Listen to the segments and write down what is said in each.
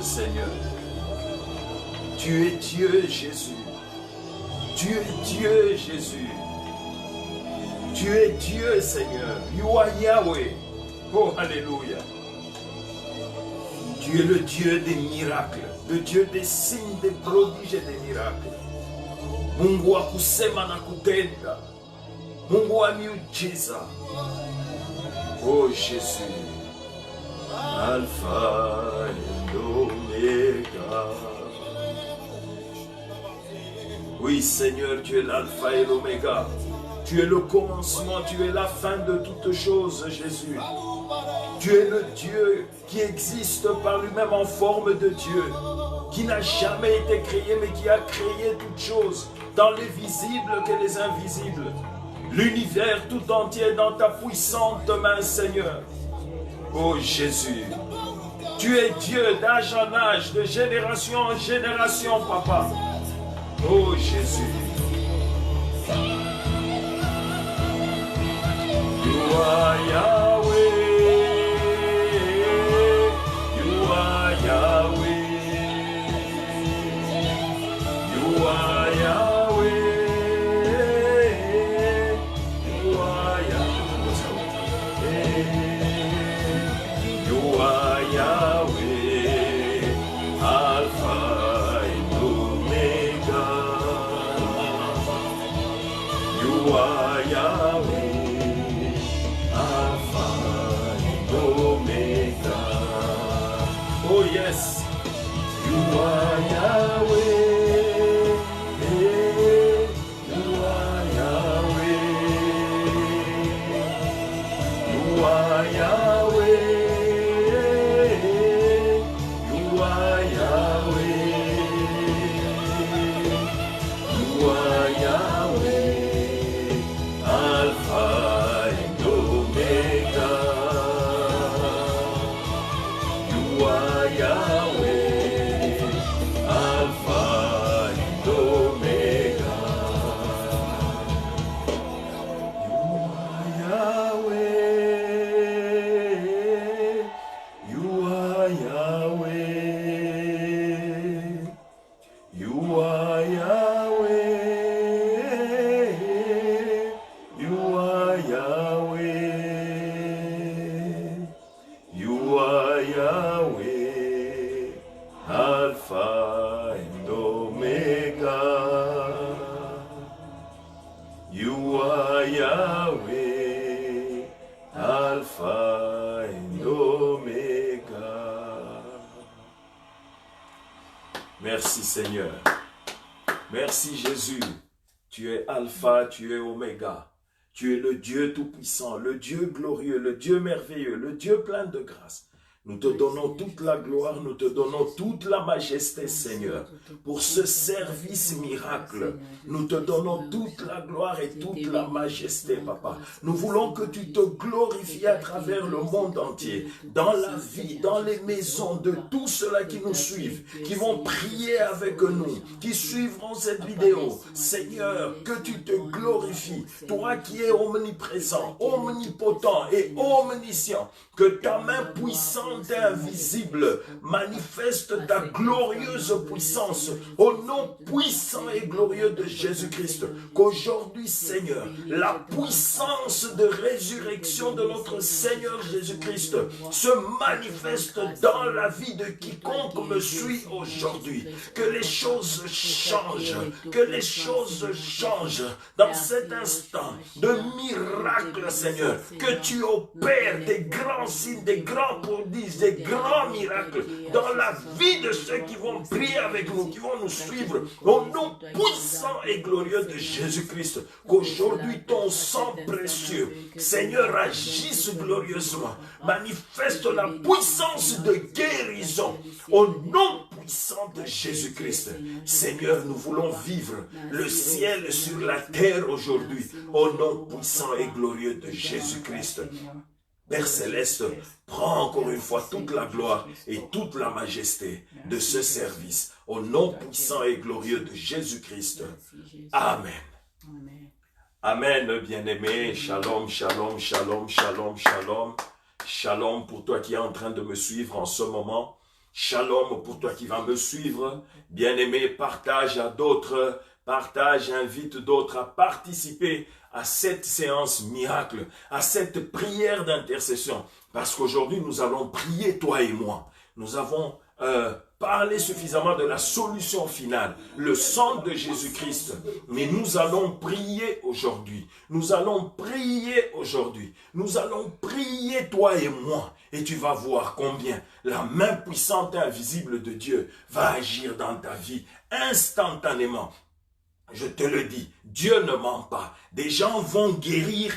Seigneur. Tu es Dieu, Jésus. Tu es Dieu, Jésus. Tu es Dieu, Seigneur. You are Yahweh. Oh, alléluia. Tu es le Dieu des miracles, le Dieu des signes, des prodiges et des miracles. Mungu wa kusema na kutenda. Mungu wa miujiza. Oh, Jésus. Alpha et Omega. Oui, Seigneur, tu es l'Alpha et l'Oméga. Tu es le commencement, tu es la fin de toutes choses, Jésus. Tu es le Dieu qui existe par lui-même en forme de Dieu, qui n'a jamais été créé, mais qui a créé toutes choses, tant les visibles que les invisibles. L'univers tout entier dans ta puissante main, Seigneur. Oh Jésus, tu es Dieu d'âge en âge, de génération en génération, Papa. Oh Jésus. You are Yahweh. You are Yahweh. You are Yahweh. You are Yahweh. You are Yahweh. Alpha and Omega. You are Yahweh. Oh yes, you are Yahweh. You are Yahweh. You are Yahweh. You are Yahweh. You are Yahweh. Alpha and Omega. You are Yahweh, Alpha and Omega. You are Yahweh. You are Yahweh. You are Yahweh. You are Yahweh, Alpha and Omega. You are Yahweh, Alpha and Omega. Merci Seigneur. Merci Jésus. Tu es Alpha, tu es Oméga. Tu es le Dieu tout-puissant, le Dieu glorieux, le Dieu merveilleux, le Dieu plein de grâce. Nous te donnons toute la gloire, nous te donnons toute la majesté, Seigneur, pour ce service miracle. Nous te donnons toute la gloire et toute la majesté, Papa. Nous voulons que tu te glorifies à travers le monde entier, dans la vie, dans les maisons de tous ceux-là qui nous suivent, qui vont prier avec nous, qui suivront cette vidéo. Seigneur, que tu te glorifies, toi qui es omniprésent, omnipotent et omniscient, que ta main puissante puissante et invisible, manifeste ta glorieuse puissance au nom puissant et glorieux de Jésus-Christ. Qu'aujourd'hui, Seigneur, la puissance de résurrection de notre Seigneur Jésus-Christ se manifeste dans la vie de quiconque me suit aujourd'hui. Que les choses changent, que les choses changent dans cet instant de miracle, Seigneur. Que tu opères des grands signes, des grands prodiges, des grands miracles dans la vie de ceux qui vont prier avec nous, qui vont nous suivre au nom puissant et glorieux de Jésus-Christ. Qu'aujourd'hui ton sang précieux, Seigneur, agisse glorieusement, manifeste la puissance de guérison au nom puissant de Jésus-Christ. Seigneur, nous voulons vivre le ciel sur la terre aujourd'hui au nom puissant et glorieux de Jésus-Christ. Père Céleste, prends encore une fois toute la gloire et toute la majesté de ce service au nom puissant et glorieux de Jésus-Christ. Amen. Amen, bien-aimé. Shalom, shalom, shalom, shalom, shalom. Shalom pour toi qui es en train de me suivre en ce moment. Shalom pour toi qui vas me suivre. Bien-aimé, partage à d'autres. Partage, invite d'autres à participer à cette séance miracle, à cette prière d'intercession. Parce qu'aujourd'hui, nous allons prier, toi et moi. Nous avons parlé suffisamment de la solution finale, le sang de Jésus-Christ. Mais nous allons prier aujourd'hui. Nous allons prier aujourd'hui. Nous allons prier, toi et moi. Et tu vas voir combien la main puissante et invisible de Dieu va agir dans ta vie instantanément. Je te le dis, Dieu ne ment pas. Des gens vont guérir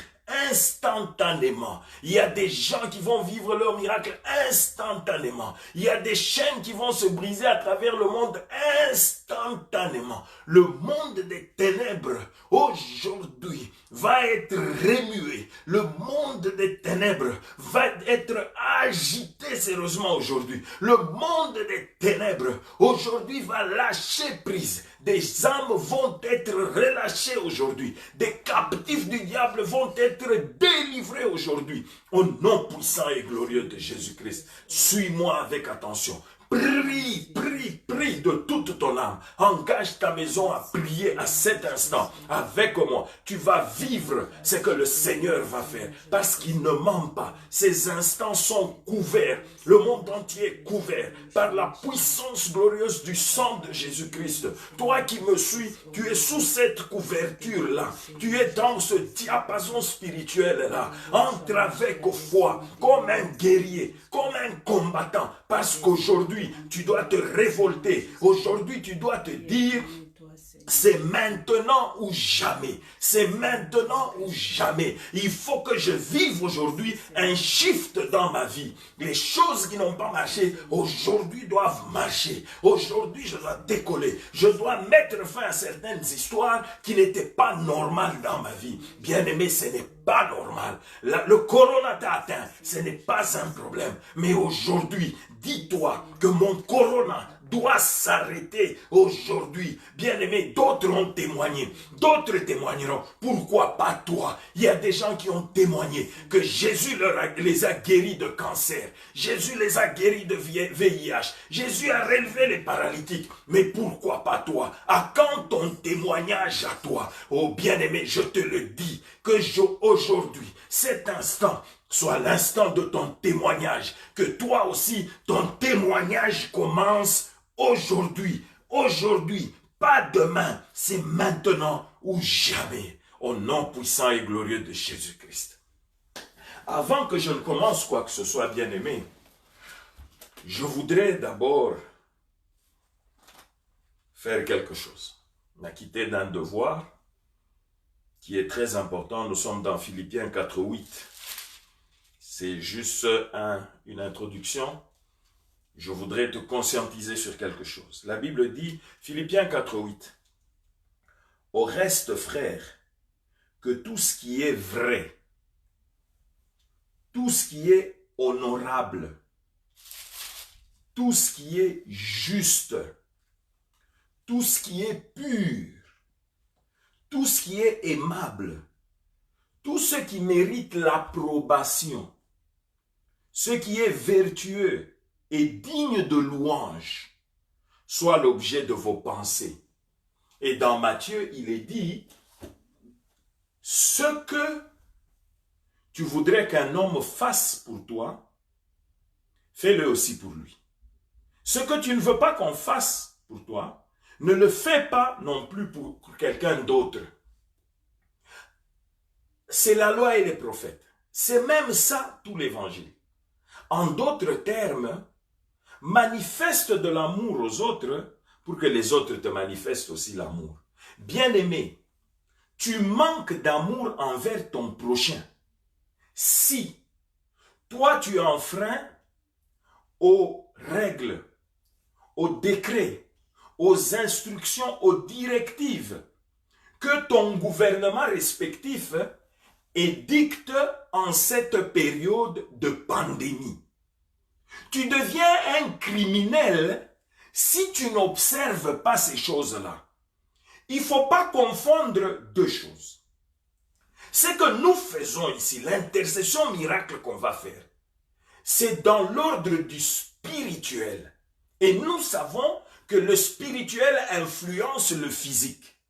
instantanément. Il y a des gens qui vont vivre leur miracle instantanément. Il y a des chaînes qui vont se briser à travers le monde instantanément. Le monde des ténèbres aujourd'hui va être remué. Le monde des ténèbres va être agité sérieusement aujourd'hui. Le monde des ténèbres aujourd'hui va lâcher prise. Des âmes vont être relâchées aujourd'hui. Des captifs du diable vont être délivrés aujourd'hui. Au nom puissant et glorieux de Jésus-Christ. Suis-moi avec attention. Prie, prie, prie de toute ton âme. Engage ta maison à prier à cet instant avec moi. Tu vas vivre ce que le Seigneur va faire parce qu'il ne ment pas. Ces instants sont couverts. Le monde entier est couvert par la puissance glorieuse du sang de Jésus-Christ. Toi qui me suis, tu es sous cette couverture-là. Tu es dans ce diapason spirituel-là. Entre avec foi comme un guerrier, comme un combattant. Parce qu'aujourd'hui, tu dois te révolter. Aujourd'hui, tu dois te dire, c'est maintenant ou jamais. C'est maintenant ou jamais. Il faut que je vive aujourd'hui un shift dans ma vie. Les choses qui n'ont pas marché, aujourd'hui doivent marcher. Aujourd'hui, je dois décoller. Je dois mettre fin à certaines histoires qui n'étaient pas normales dans ma vie. Bien-aimé, ce n'est pas normal. Le corona t'a atteint. Ce n'est pas un problème. Mais aujourd'hui, dis-toi que mon corona doit s'arrêter aujourd'hui. Bien-aimé, d'autres ont témoigné. D'autres témoigneront. Pourquoi pas toi? Il y a des gens qui ont témoigné que Jésus les a guéris de cancer. Jésus les a guéris de VIH. Jésus a relevé les paralytiques. Mais pourquoi pas toi? À quand ton témoignage à toi? Oh bien-aimé, je te le dis, que aujourd'hui, cet instant, soit l'instant de ton témoignage. Que toi aussi, ton témoignage commence aujourd'hui. Aujourd'hui, pas demain. C'est maintenant ou jamais. Au nom puissant et glorieux de Jésus-Christ. Avant que je ne commence quoi que ce soit, bien-aimé, je voudrais d'abord faire quelque chose. M'acquitter d'un devoir qui est très important. Nous sommes dans Philippiens 4:8. C'est juste une introduction. Je voudrais te conscientiser sur quelque chose. La Bible dit, Philippiens 4:8, « Au reste, frères, que tout ce qui est vrai, tout ce qui est honorable, tout ce qui est juste, tout ce qui est pur, tout ce qui est aimable, tout ce qui mérite l'approbation, ce qui est vertueux et digne de louange soit l'objet de vos pensées. Et dans Matthieu, il est dit, ce que tu voudrais qu'un homme fasse pour toi, fais-le aussi pour lui. Ce que tu ne veux pas qu'on fasse pour toi, ne le fais pas non plus pour quelqu'un d'autre. C'est la loi et les prophètes. C'est même ça tout l'évangile. En d'autres termes, manifeste de l'amour aux autres pour que les autres te manifestent aussi l'amour. Bien-aimé, tu manques d'amour envers ton prochain. Si toi tu enfreins aux règles, aux décrets, aux instructions, aux directives que ton gouvernement respectif édicte en cette période de pandémie. Tu deviens un criminel si tu n'observes pas ces choses-là. Il ne faut pas confondre deux choses. Ce que nous faisons ici, l'intercession miracle qu'on va faire, c'est dans l'ordre du spirituel. Et nous savons que le spirituel influence le physique.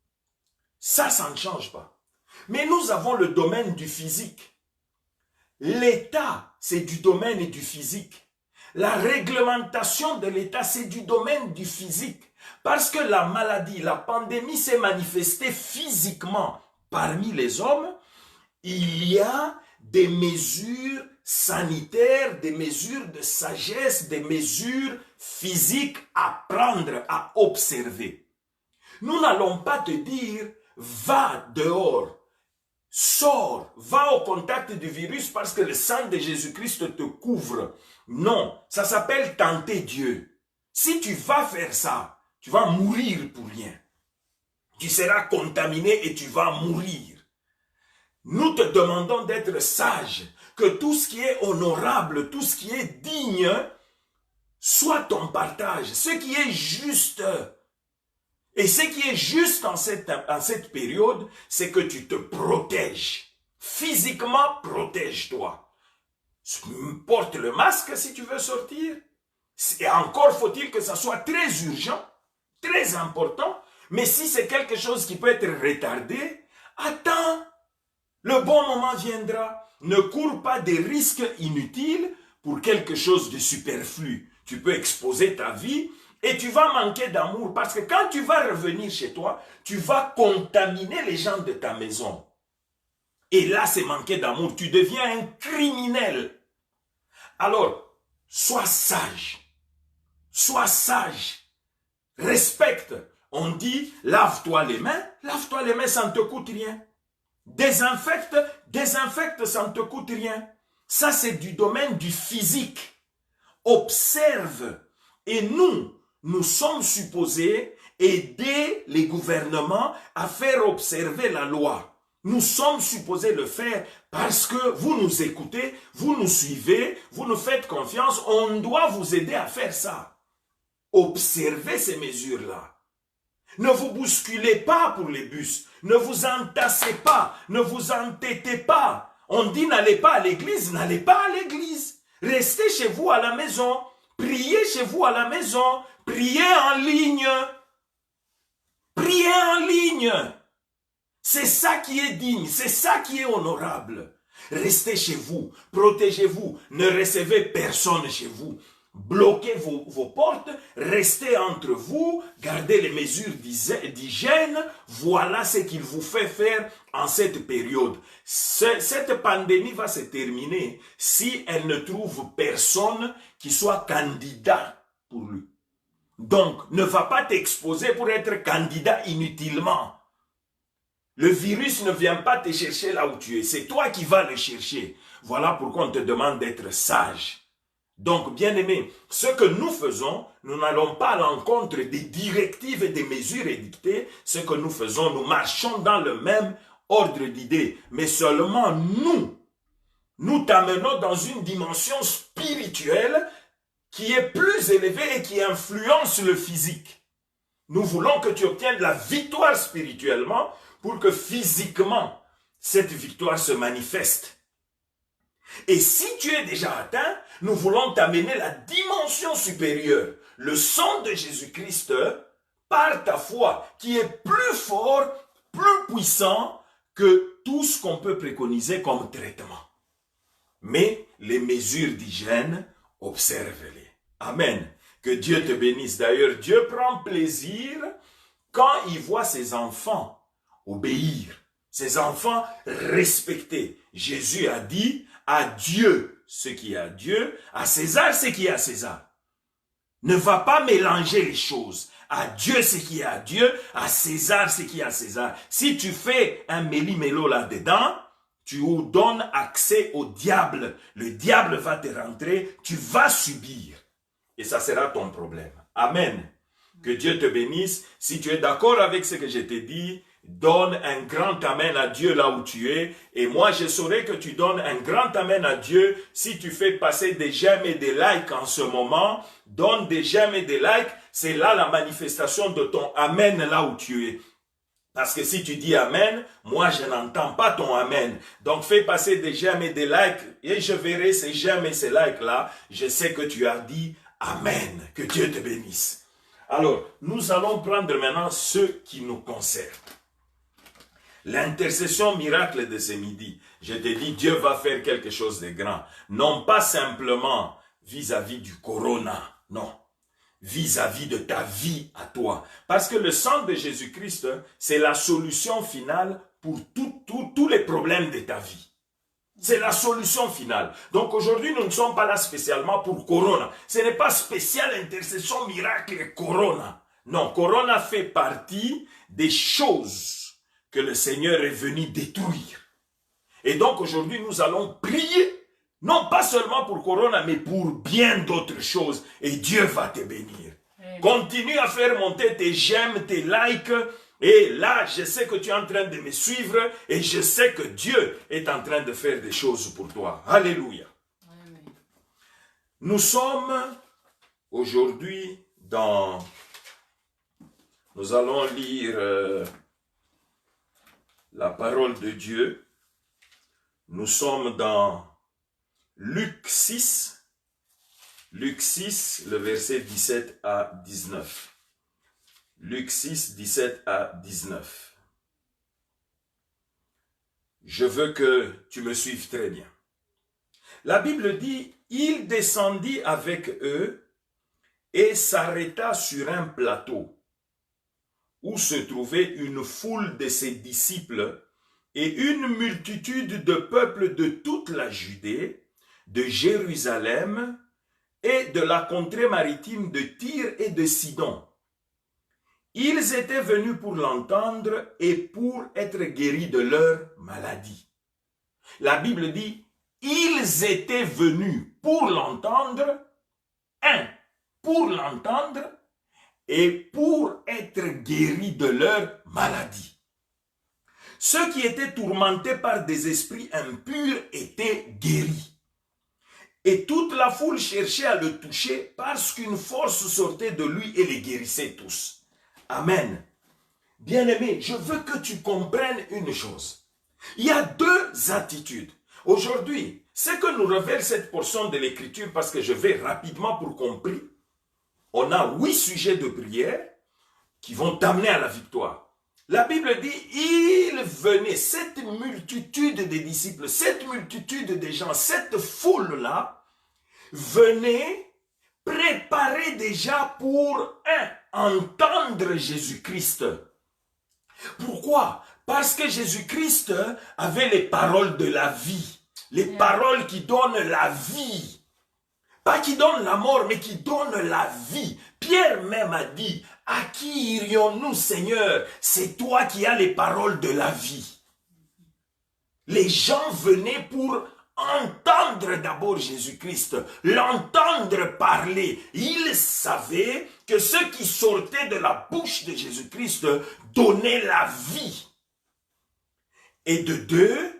Ça ne change pas. Mais nous avons le domaine du physique. L'État, c'est du domaine du physique. La réglementation de l'État, c'est du domaine du physique. Parce que la maladie, la pandémie s'est manifestée physiquement parmi les hommes. Il y a des mesures sanitaires, des mesures de sagesse, des mesures physiques à prendre, à observer. Nous n'allons pas te dire, va dehors, sors, va au contact du virus parce que le sang de Jésus-Christ te couvre. Non, ça s'appelle tenter Dieu. Si tu vas faire ça, tu vas mourir pour rien. Tu seras contaminé et tu vas mourir. Nous te demandons d'être sage, que tout ce qui est honorable, tout ce qui est digne, soit ton partage, ce qui est juste. Et ce qui est juste en cette période, c'est que tu te protèges. Physiquement, protège-toi. Porte le masque si tu veux sortir. Et encore faut-il que ça soit très urgent, très important. Mais si c'est quelque chose qui peut être retardé, attends. Le bon moment viendra. Ne cours pas des risques inutiles pour quelque chose de superflu. Tu peux exposer ta vie et tu vas manquer d'amour parce que quand tu vas revenir chez toi, tu vas contaminer les gens de ta maison. Et là, c'est manquer d'amour. Tu deviens un criminel. Alors, sois sage. Sois sage. Respecte. On dit, lave-toi les mains, ça ne te coûte rien. Désinfecte, ça ne te coûte rien. Ça, c'est du domaine du physique. Observe. Et nous sommes supposés aider les gouvernements à faire observer la loi. Nous sommes supposés le faire parce que vous nous écoutez, vous nous suivez, vous nous faites confiance. On doit vous aider à faire ça. Observez ces mesures-là. Ne vous bousculez pas pour les bus. Ne vous entassez pas. Ne vous entêtez pas. On dit n'allez pas à l'église. N'allez pas à l'église. Restez chez vous à la maison. Priez chez vous à la maison. Priez en ligne. Priez en ligne. C'est ça qui est digne. C'est ça qui est honorable. Restez chez vous. Protégez-vous. Ne recevez personne chez vous. Bloquez vos portes, restez entre vous, gardez les mesures d'hygiène. Voilà ce qu'il vous fait faire en cette période. Cette pandémie va se terminer si elle ne trouve personne qui soit candidat pour lui. Donc, ne va pas t'exposer pour être candidat inutilement. Le virus ne vient pas te chercher là où tu es, c'est toi qui vas le chercher. Voilà pourquoi on te demande d'être sage. Donc, bien-aimés, ce que nous faisons, nous n'allons pas à l'encontre des directives et des mesures édictées. Ce que nous faisons, nous marchons dans le même ordre d'idées. Mais seulement nous t'amenons dans une dimension spirituelle qui est plus élevée et qui influence le physique. Nous voulons que tu obtiennes la victoire spirituellement pour que physiquement, cette victoire se manifeste. Et si tu es déjà atteint, nous voulons t'amener la dimension supérieure. Le sang de Jésus-Christ, par ta foi, qui est plus fort, plus puissant que tout ce qu'on peut préconiser comme traitement. Mais les mesures d'hygiène, observe-les. Amen. Que Dieu te bénisse. D'ailleurs, Dieu prend plaisir quand il voit ses enfants obéir, ses enfants respecter. Jésus a dit à Dieu ce qui est à Dieu, à César ce qui est à César. Ne va pas mélanger les choses. À Dieu ce qui est à Dieu, à César ce qui est à César. Si tu fais un méli-mélo là-dedans, tu donnes accès au diable. Le diable va te rentrer, tu vas subir. Et ça sera ton problème. Amen. Que Dieu te bénisse. Si tu es d'accord avec ce que je t'ai dit, donne un grand amen à Dieu là où tu es. Et moi, je saurai que tu donnes un grand amen à Dieu si tu fais passer des j'aime et des likes en ce moment. Donne des j'aime et des likes. C'est là la manifestation de ton amen là où tu es. Parce que si tu dis amen, moi je n'entends pas ton amen. Donc fais passer des j'aime et des likes et je verrai ces j'aime et ces likes là. Je sais que tu as dit amen. Que Dieu te bénisse. Alors, nous allons prendre maintenant ce qui nous concerne. L'intercession miracle de ce midi. Je te dis, Dieu va faire quelque chose de grand. Non pas simplement vis-à-vis du corona, non. Vis-à-vis de ta vie à toi. Parce que le sang de Jésus-Christ, c'est la solution finale pour tous les problèmes de ta vie. C'est la solution finale. Donc aujourd'hui, nous ne sommes pas là spécialement pour Corona. Ce n'est pas spécial intercession miracle et Corona. Non, Corona fait partie des choses que le Seigneur est venu détruire. Et donc aujourd'hui, nous allons prier, non pas seulement pour Corona, mais pour bien d'autres choses. Et Dieu va te bénir. Amen. Continue à faire monter tes j'aime, tes likes. Et là, je sais que tu es en train de me suivre et je sais que Dieu est en train de faire des choses pour toi. Alléluia. Amen. Nous sommes aujourd'hui dans... Nous allons lire la parole de Dieu. Nous sommes dans Luc 6, le verset 17 à 19. Luc 6, 17 à 19. Je veux que tu me suives très bien. La Bible dit, il descendit avec eux et s'arrêta sur un plateau où se trouvait une foule de ses disciples et une multitude de peuples de toute la Judée, de Jérusalem et de la contrée maritime de Tyr et de Sidon. Ils étaient venus pour l'entendre et pour être guéris de leur maladie. La Bible dit, ils étaient venus pour l'entendre, pour l'entendre et pour être guéris de leur maladie. Ceux qui étaient tourmentés par des esprits impurs étaient guéris. Et toute la foule cherchait à le toucher parce qu'une force sortait de lui et les guérissait tous. Amen. Bien-aimé, je veux que tu comprennes une chose. Il y a deux attitudes. Aujourd'hui, ce que nous révèle cette portion de l'écriture, parce que je vais rapidement pour compris, on a 8 sujets de prière qui vont t'amener à la victoire. La Bible dit, il venait, cette multitude de disciples, cette multitude de gens, cette foule-là, venait préparer déjà pour entendre Jésus-Christ. Pourquoi? Parce que Jésus-Christ avait les paroles de la vie. Les paroles qui donnent la vie. Pas qui donnent la mort, mais qui donnent la vie. Pierre même a dit, à qui irions-nous, Seigneur? C'est toi qui as les paroles de la vie. Les gens venaient pour entendre d'abord Jésus-Christ, l'entendre parler. Ils savaient que ce qui sortait de la bouche de Jésus-Christ donnait la vie. Et de deux,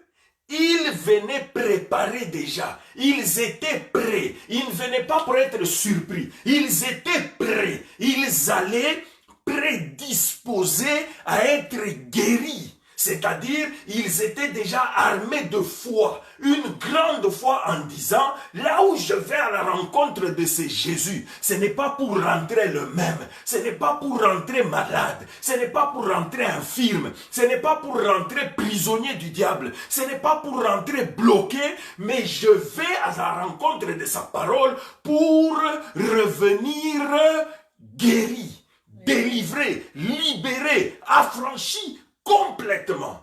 ils venaient préparer déjà. Ils étaient prêts. Ils ne venaient pas pour être surpris. Ils étaient prêts. Ils allaient prédisposés à être guéris. C'est-à-dire, ils étaient déjà armés de foi, une grande foi en disant, là où je vais à la rencontre de ce Jésus, ce n'est pas pour rentrer le même, ce n'est pas pour rentrer malade, ce n'est pas pour rentrer infirme, ce n'est pas pour rentrer prisonnier du diable, ce n'est pas pour rentrer bloqué, mais je vais à la rencontre de sa parole pour revenir guéri, délivré, libéré, affranchi complètement.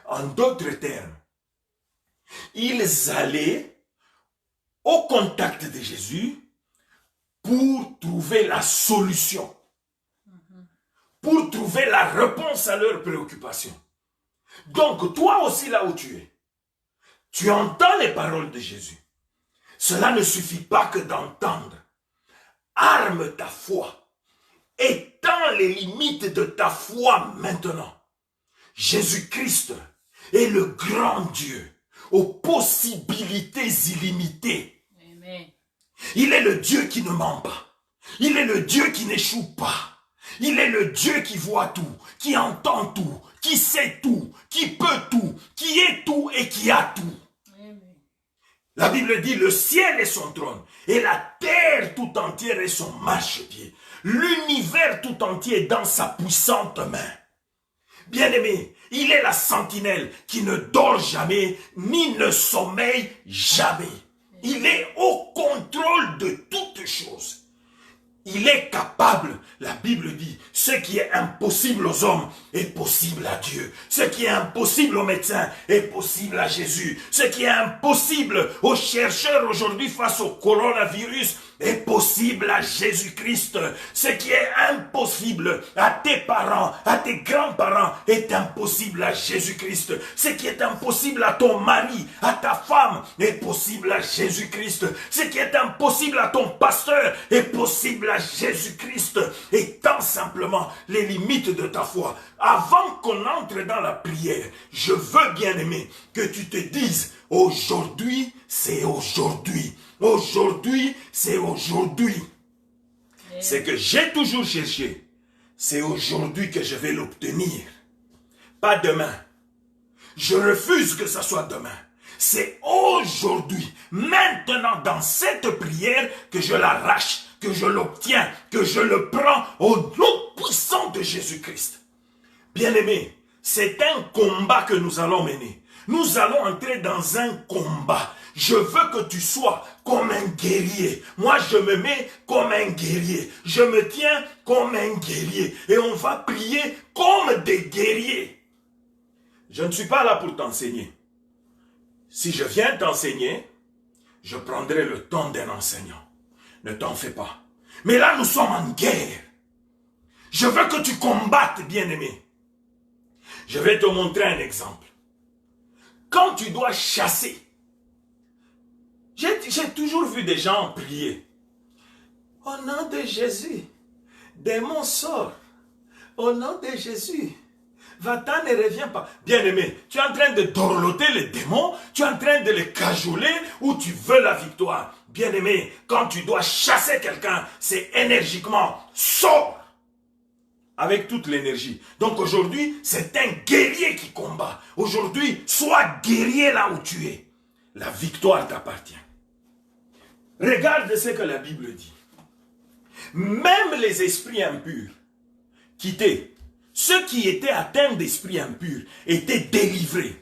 En d'autres termes, ils allaient au contact de Jésus pour trouver la solution, pour trouver la réponse à leurs préoccupations. Donc, toi aussi là où tu entends les paroles de Jésus. Cela ne suffit pas que d'entendre. Arme ta foi. Étends les limites de ta foi maintenant. Jésus-Christ est le grand Dieu aux possibilités illimitées. Amen. Il est le Dieu qui ne ment pas. Il est le Dieu qui n'échoue pas. Il est le Dieu qui voit tout, qui entend tout, qui sait tout, qui peut tout, qui est tout et qui a tout. Amen. La Bible dit, le ciel est son trône et la terre tout entière est son marchepied. L'univers tout entier est dans sa puissante main. Bien-aimé, il est la sentinelle qui ne dort jamais, ni ne sommeille jamais. Il est au contrôle de toutes choses. Il est capable, la Bible dit, ce qui est impossible aux hommes est possible à Dieu. Ce qui est impossible aux médecins est possible à Jésus. Ce qui est impossible aux chercheurs aujourd'hui face au coronavirus est possible à Jésus-Christ. Ce qui est impossible à tes parents, à tes grands-parents est impossible à Jésus-Christ. Ce qui est impossible à ton mari, à ta femme est possible à Jésus-Christ. Ce qui est impossible à ton pasteur est possible à Jésus-Christ. Étends simplement les limites de ta foi. Avant qu'on entre dans la prière, je veux, bien-aimé, que tu te dises, aujourd'hui, c'est aujourd'hui. Aujourd'hui, c'est aujourd'hui. Ce que j'ai toujours cherché, c'est aujourd'hui que je vais l'obtenir. Pas demain. Je refuse que ça soit demain. C'est aujourd'hui, maintenant, dans cette prière, que je l'arrache, que je l'obtiens, que je le prends au nom puissant de Jésus-Christ. Bien-aimé, c'est un combat que nous allons mener. Nous allons entrer dans un combat. Je veux que tu sois comme un guerrier. Moi, je me mets comme un guerrier. Je me tiens comme un guerrier. Et on va prier comme des guerriers. Je ne suis pas là pour t'enseigner. Si je viens t'enseigner, je prendrai le temps d'un enseignant. Ne t'en fais pas. Mais là, nous sommes en guerre. Je veux que tu combattes, bien-aimé. Je vais te montrer un exemple. Quand tu dois chasser, j'ai toujours vu des gens prier. Au nom de Jésus, démon sort. Au nom de Jésus, va-t'en ne reviens pas. Bien-aimé, tu es en train de dorloter les démons, tu es en train de les cajoler ou tu veux la victoire. Bien-aimé, quand tu dois chasser quelqu'un, c'est énergiquement, sors avec toute l'énergie. Donc aujourd'hui, c'est un guerrier qui combat. Aujourd'hui, sois guerrier là où tu es. La victoire t'appartient. Regarde ce que la Bible dit. Même les esprits impurs quittaient. Ceux qui étaient atteints d'esprits impurs étaient délivrés.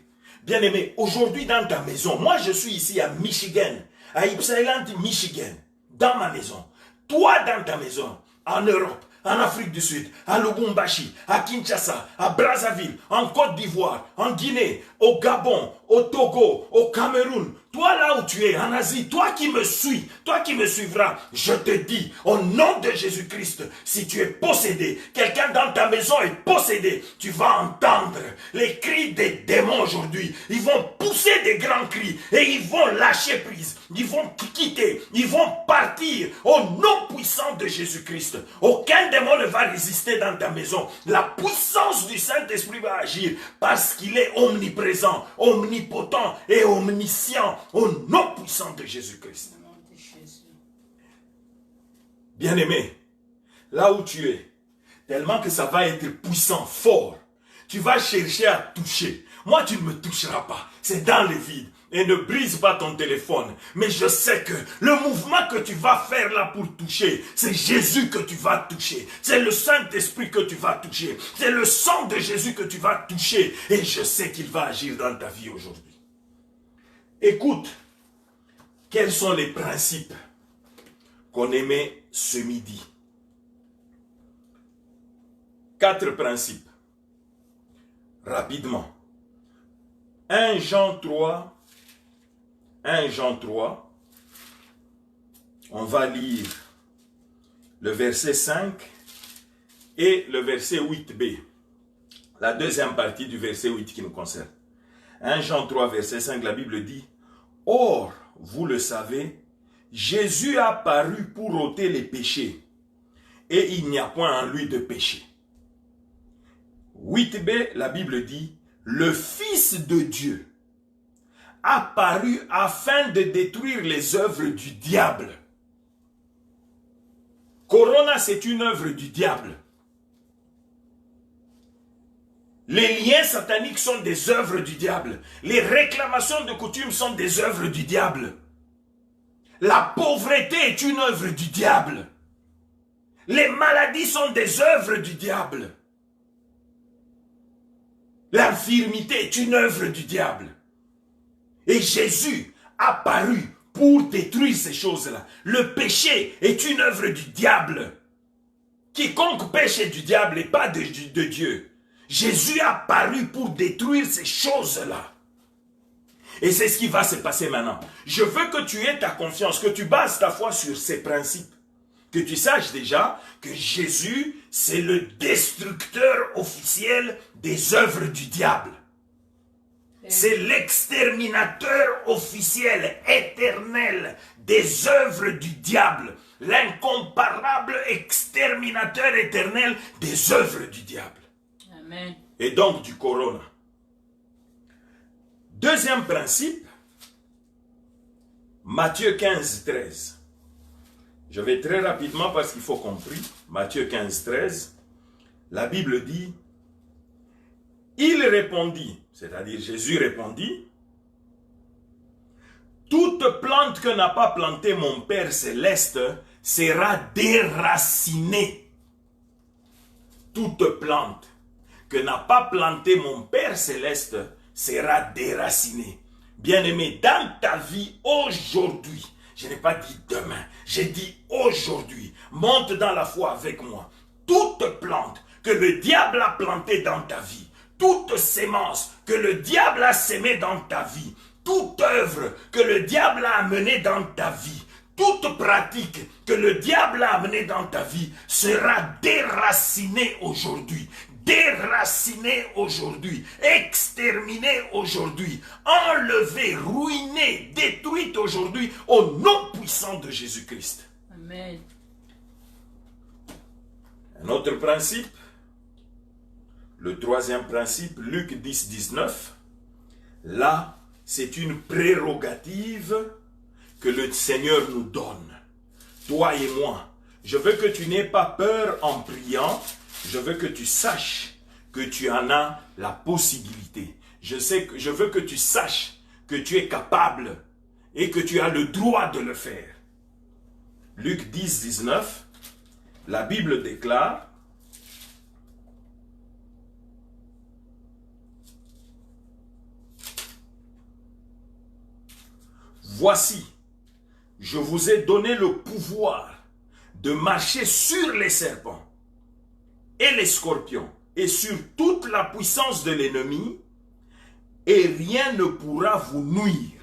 Bien-aimé, aujourd'hui dans ta maison, moi je suis ici à Michigan, à Ypsilanti, Michigan, dans ma maison. Toi dans ta maison, en Europe, en Afrique du Sud, à Lubumbashi, à Kinshasa, à Brazzaville, en Côte d'Ivoire, en Guinée, au Gabon, au Togo, au Cameroun. Toi là où tu es, en Asie, toi qui me suis, toi qui me suivras, je te dis, au nom de Jésus-Christ, si tu es possédé, quelqu'un dans ta maison est possédé, tu vas entendre les cris des démons aujourd'hui. Ils vont pousser des grands cris et ils vont lâcher prise. Ils vont quitter, ils vont partir au nom puissant de Jésus-Christ. Aucun démon ne va résister dans ta maison. La puissance du Saint-Esprit va agir parce qu'il est omniprésent, omnipotent et omniscient au nom puissant de Jésus-Christ. Bien-aimé, là où tu es, tellement que ça va être puissant, fort, Tu vas chercher à toucher. Moi, tu ne me toucheras pas. C'est dans le vide. Et ne brise pas ton téléphone. Mais je sais que le mouvement que tu vas faire là pour toucher, c'est Jésus que tu vas toucher. C'est le Saint-Esprit que tu vas toucher. C'est le sang de Jésus que tu vas toucher. Et je sais qu'il va agir dans ta vie aujourd'hui. Écoute, quels sont les principes qu'on émet ce midi? 4 principes. Rapidement. 1 Jean 3, on va lire le verset 5 et le verset 8b. La deuxième partie du verset 8 qui nous concerne. 1 Jean 3, verset 5, la Bible dit, « Or, vous le savez, Jésus a paru pour ôter les péchés, et il n'y a point en lui de péché. » 8b, la Bible dit, « Le Fils de Dieu apparu afin de détruire les œuvres du diable. » Corona, c'est une œuvre du diable. Les liens sataniques sont des œuvres du diable. Les réclamations de coutume sont des œuvres du diable. La pauvreté est une œuvre du diable. Les maladies sont des œuvres du diable. L'infirmité est une œuvre du diable. Et Jésus a paru pour détruire ces choses-là. Le péché est une œuvre du diable. Quiconque pêche est du diable et pas de Dieu. Jésus a paru pour détruire ces choses-là. Et c'est ce qui va se passer maintenant. Je veux que tu aies ta confiance, que tu bases ta foi sur ces principes. Que tu saches déjà que Jésus, c'est le destructeur officiel des œuvres du diable. C'est l'exterminateur officiel, éternel, des œuvres du diable. L'incomparable exterminateur éternel des œuvres du diable. Amen. Et donc du corona. Deuxième principe, Matthieu 15, 13. Je vais très rapidement parce qu'il faut compris. Matthieu 15, 13. La Bible dit, il répondit, c'est-à-dire Jésus répondit, toute plante que n'a pas plantée mon Père céleste sera déracinée. Toute plante que n'a pas plantée mon Père céleste sera déracinée. Bien-aimé, dans ta vie aujourd'hui, je n'ai pas dit demain, j'ai dit aujourd'hui, monte dans la foi avec moi. Toute plante que le diable a plantée dans ta vie, toute sémence que le diable a sémée dans ta vie, toute œuvre que le diable a amenée dans ta vie, toute pratique que le diable a amenée dans ta vie sera déracinée aujourd'hui. Déracinée aujourd'hui, exterminée aujourd'hui, enlevée, ruinée, détruite aujourd'hui au nom puissant de Jésus-Christ. Amen. Un autre principe, le troisième principe, Luc 10, 19, là, c'est une prérogative que le Seigneur nous donne. Toi et moi, je veux que tu n'aies pas peur en priant. Je veux que tu saches que tu en as la possibilité. Je veux que tu saches que tu es capable et que tu as le droit de le faire. Luc 10, 19, la Bible déclare, voici, je vous ai donné le pouvoir de marcher sur les serpents et les scorpions, et sur toute la puissance de l'ennemi, et rien ne pourra vous nuire.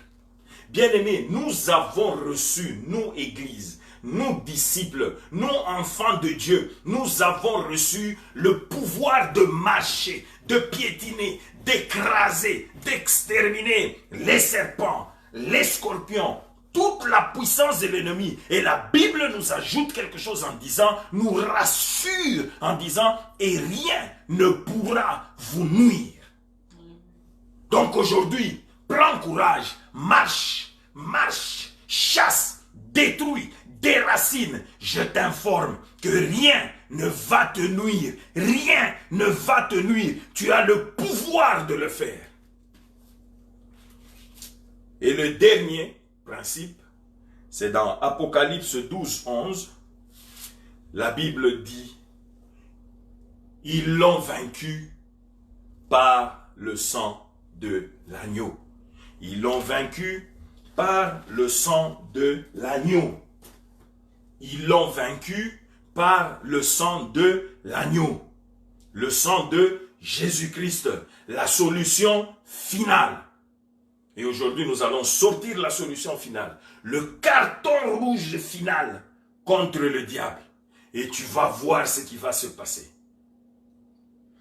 Bien-aimés, nous avons reçu, nous, Église, nous, disciples, nous, enfants de Dieu, nous avons reçu le pouvoir de marcher, de piétiner, d'écraser, d'exterminer les serpents, les scorpions, toute la puissance de l'ennemi. Et la Bible nous ajoute quelque chose en disant, nous rassure en disant, et rien ne pourra vous nuire. Donc aujourd'hui, prends courage, marche, marche, chasse, détruis, des racines, je t'informe que rien ne va te nuire. Rien ne va te nuire. Tu as le pouvoir de le faire. Et le dernier principe, c'est dans Apocalypse 12, 11. La Bible dit, ils l'ont vaincu par le sang de l'agneau. Ils l'ont vaincu par le sang de l'agneau. Ils l'ont vaincu par le sang de l'agneau. Le sang de Jésus-Christ, la solution finale. Et aujourd'hui, nous allons sortir la solution finale. Le carton rouge final contre le diable. Et tu vas voir ce qui va se passer.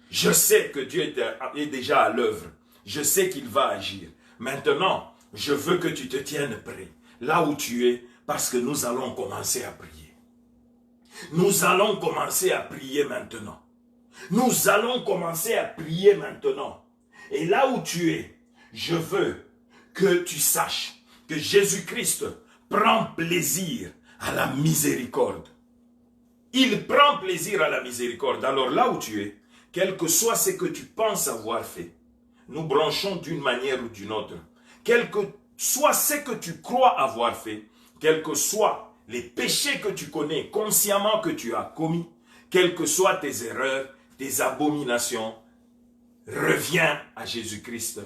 Je sais que Dieu est déjà à l'œuvre. Je sais qu'il va agir. Maintenant, je veux que tu te tiennes prêt, là où tu es, parce que nous allons commencer à prier. Nous allons commencer à prier maintenant. Nous allons commencer à prier maintenant. Et là où tu es, je veux que tu saches que Jésus-Christ prend plaisir à la miséricorde. Il prend plaisir à la miséricorde. Alors là où tu es, quel que soit ce que tu penses avoir fait, nous branchons d'une manière ou d'une autre. Quel que soit ce que tu crois avoir fait, quels que soient les péchés que tu connais consciemment que tu as commis, quelles que soient tes erreurs, tes abominations, reviens à Jésus-Christ.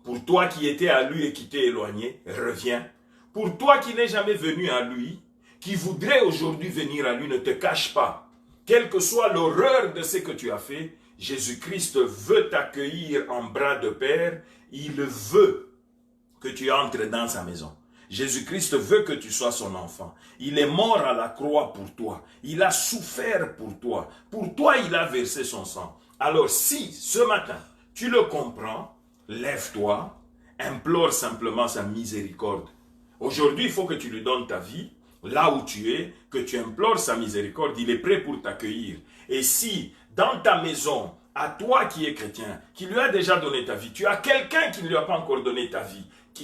Pour toi qui étais à lui et qui t'es éloigné, reviens. Pour toi qui n'es jamais venu à lui, qui voudrait aujourd'hui venir à lui, ne te cache pas. Quelle que soit l'horreur de ce que tu as fait, Jésus-Christ veut t'accueillir en bras de Père. Il veut que tu entres dans sa maison. Jésus-Christ veut que tu sois son enfant. Il est mort à la croix pour toi. Il a souffert pour toi. Pour toi, il a versé son sang. Alors si, ce matin, tu le comprends, lève-toi, implore simplement sa miséricorde. Aujourd'hui, il faut que tu lui donnes ta vie. Là où tu es, que tu implores sa miséricorde, il est prêt pour t'accueillir. Et si, dans ta maison, à toi qui es chrétien, qui lui a déjà donné ta vie, tu as quelqu'un qui ne lui a pas encore donné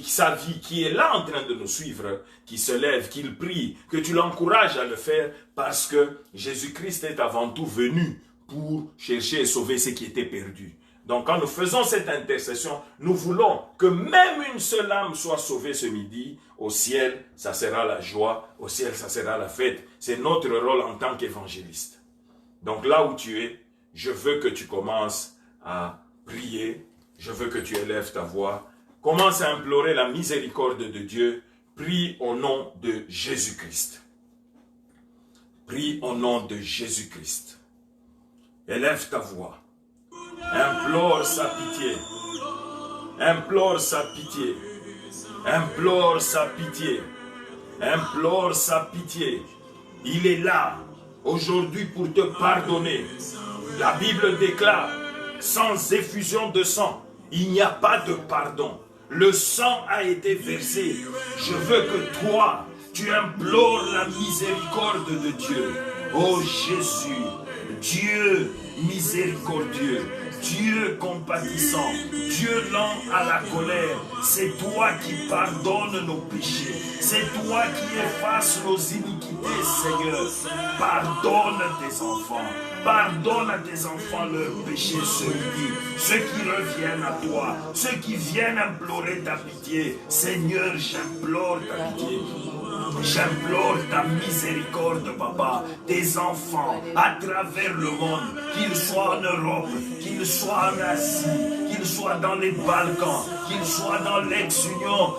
sa vie, qui est là en train de nous suivre, qui se lève, qu'il prie, que tu l'encourages à le faire, parce que Jésus-Christ est avant tout venu pour chercher et sauver ce qui était perdu. Donc quand nous faisons cette intercession, nous voulons que même une seule âme soit sauvée ce midi. Au ciel, ça sera la joie. Au ciel, ça sera la fête. C'est notre rôle en tant qu'évangéliste. Donc là où tu es, je veux que tu commences à prier. Je veux que tu élèves ta voix. Commence à implorer la miséricorde de Dieu. Prie au nom de Jésus-Christ. Prie au nom de Jésus-Christ. Élève ta voix. Implore sa pitié. Implore sa pitié. Implore sa pitié. Implore sa pitié. Il est là aujourd'hui pour te pardonner. La Bible déclare, sans effusion de sang, il n'y a pas de pardon. Le sang a été versé. Je veux que toi, tu implores la miséricorde de Dieu. Oh Jésus, Dieu miséricordieux, Dieu compatissant, Dieu lent à la colère, c'est toi qui pardonnes nos péchés, c'est toi qui effaces nos iniquités, Seigneur. Pardonne tes enfants, pardonne à tes enfants leurs péchés ce midi, ceux qui reviennent à toi, ceux qui viennent implorer ta pitié. Seigneur, j'implore ta pitié. J'implore ta miséricorde, Papa, tes enfants à travers le monde, qu'ils soient en Europe, qu'ils soient en Asie, qu'ils soient dans les Balkans, qu'ils soient dans l'ex-Union,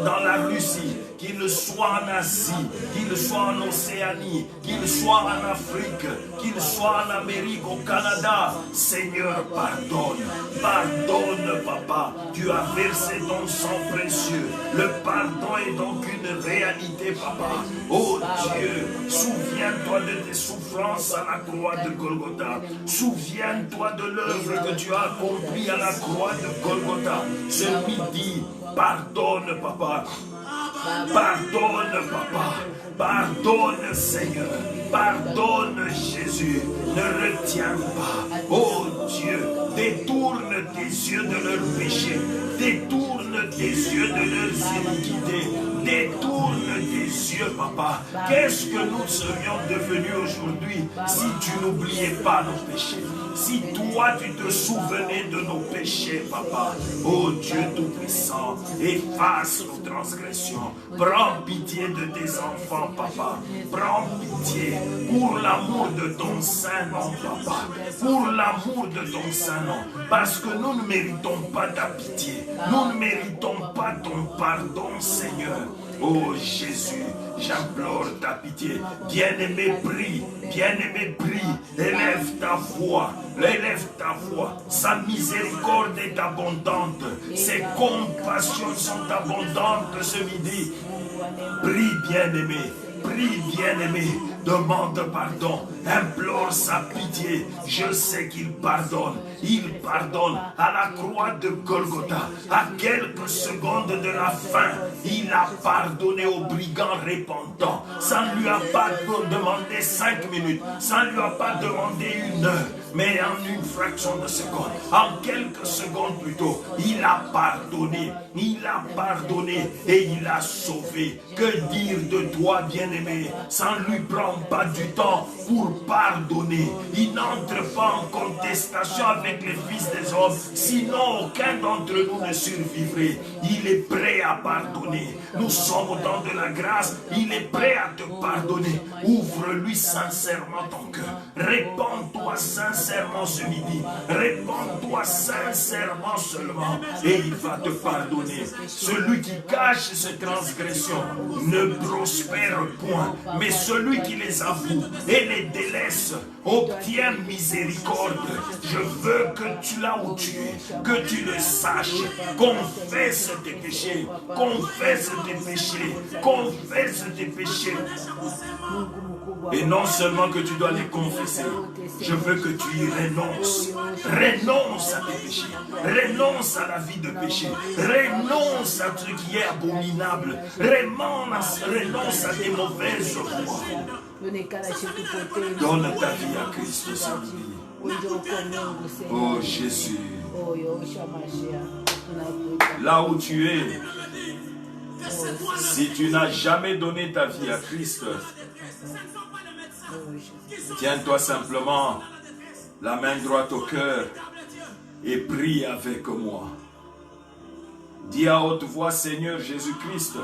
dans la Russie, qu'ils soient en Asie, qu'ils soient en Océanie, qu'ils soient en Afrique, qu'ils soient en Amérique, au Canada. Seigneur, pardonne, pardonne, Papa. Tu as versé ton sang précieux. Le pardon est donc une réalité, Papa. Oh Dieu, souviens-toi de tes souffrances à la croix de Golgotha. Souviens-toi de l'œuvre que tu as accomplie à la croix de Golgotha. Ce midi, pardonne, Papa. Pardonne, Papa. Pardonne, Seigneur. Pardonne, Jésus. Ne retiens pas. Oh Dieu, détourne tes yeux de leurs péchés. Détourne tes tes yeux de leurs iniquités. Détourne tes yeux, papa. Qu'est-ce que nous serions devenus aujourd'hui si tu n'oubliais pas nos péchés? Si toi, tu te souvenais de nos péchés, papa. Oh Dieu Tout-Puissant, efface nos transgressions. Prends pitié de tes enfants, papa. Prends pitié pour l'amour de ton Saint-Nom, papa. Pour l'amour de ton Saint-Nom. Parce que nous ne méritons pas ta pitié. Nous ne méritons pas ton pardon, Seigneur. Oh Jésus, j'implore ta pitié. Bien-aimé, prie. Bien-aimé, prie. Élève ta voix. Élève ta voix. Sa miséricorde est abondante. Ses compassions sont abondantes ce midi. Prie, bien-aimé. Prie, bien-aimé. Demande pardon. Implore sa pitié. Je sais qu'il pardonne. Il pardonne. À la croix de Golgotha, à quelques secondes de la fin, il a pardonné aux brigands repentants. Ça ne lui a pas demandé 5 minutes. Ça ne lui a pas demandé 1 heure. Mais en une fraction de seconde, en quelques secondes plus tôt, il a pardonné. Il a pardonné et il a sauvé. Que dire de toi, bien-aimé? Ça ne lui prend pas du temps pour pardonner. Il n'entre pas en contestation avec les fils des hommes, sinon aucun d'entre nous ne survivrait. Il est prêt à pardonner. Nous sommes au temps de la grâce. Il est prêt à te pardonner. Ouvre-lui sincèrement ton cœur. Répands-toi sincèrement ce midi. Répands-toi sincèrement seulement et il va te pardonner. Celui qui cache ses transgressions ne prospère point, mais celui qui les avoue et les délaisse obtient miséricorde. Je veux que tu, là où tu es, que tu le saches. Confesse tes péchés. Confesse tes péchés. Confesse tes péchés. Et non seulement que tu dois les confesser, je veux que tu y renonces. Renonce à tes péchés. Renonce à la vie de péché. Renonce à ce qui est abominable. Renonce à tes mauvaises voies. Donne ta vie à Christ ce midi. Oh Jésus. Là où tu es, si tu n'as jamais donné ta vie à Christ, tiens-toi simplement la main droite au cœur et prie avec moi. Dis à haute voix, Seigneur Jésus-Christ,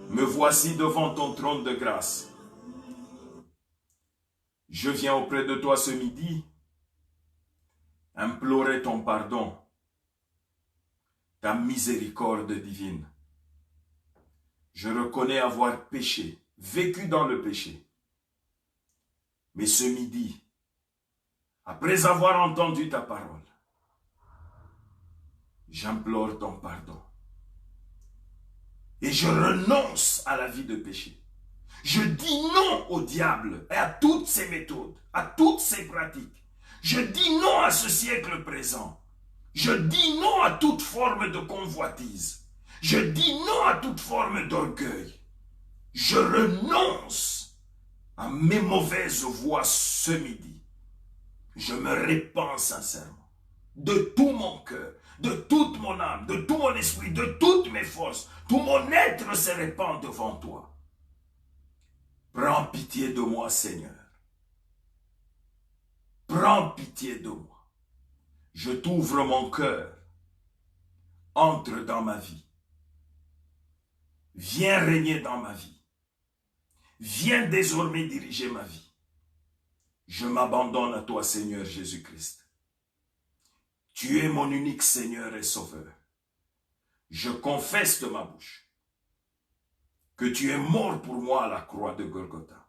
me voici devant ton trône de grâce. Je viens auprès de toi ce midi, implorer ton pardon, ta miséricorde divine. Je reconnais avoir péché, vécu dans le péché. Mais ce midi, après avoir entendu ta parole, j'implore ton pardon. Et je renonce à la vie de péché. Je dis non au diable et à toutes ses méthodes, à toutes ses pratiques. Je dis non à ce siècle présent. Je dis non à toute forme de convoitise. Je dis non à toute forme d'orgueil. Je renonce à mes mauvaises voies ce midi. Je me répands sincèrement, de tout mon cœur, de toute mon âme, de tout mon esprit, de toutes mes forces. Tout mon être se répand devant toi. Prends pitié de moi, Seigneur. Prends pitié de moi. Je t'ouvre mon cœur. Entre dans ma vie. Viens régner dans ma vie. Viens désormais diriger ma vie. Je m'abandonne à toi, Seigneur Jésus-Christ. Tu es mon unique Seigneur et Sauveur. Je confesse de ma bouche que tu es mort pour moi à la croix de Golgotha,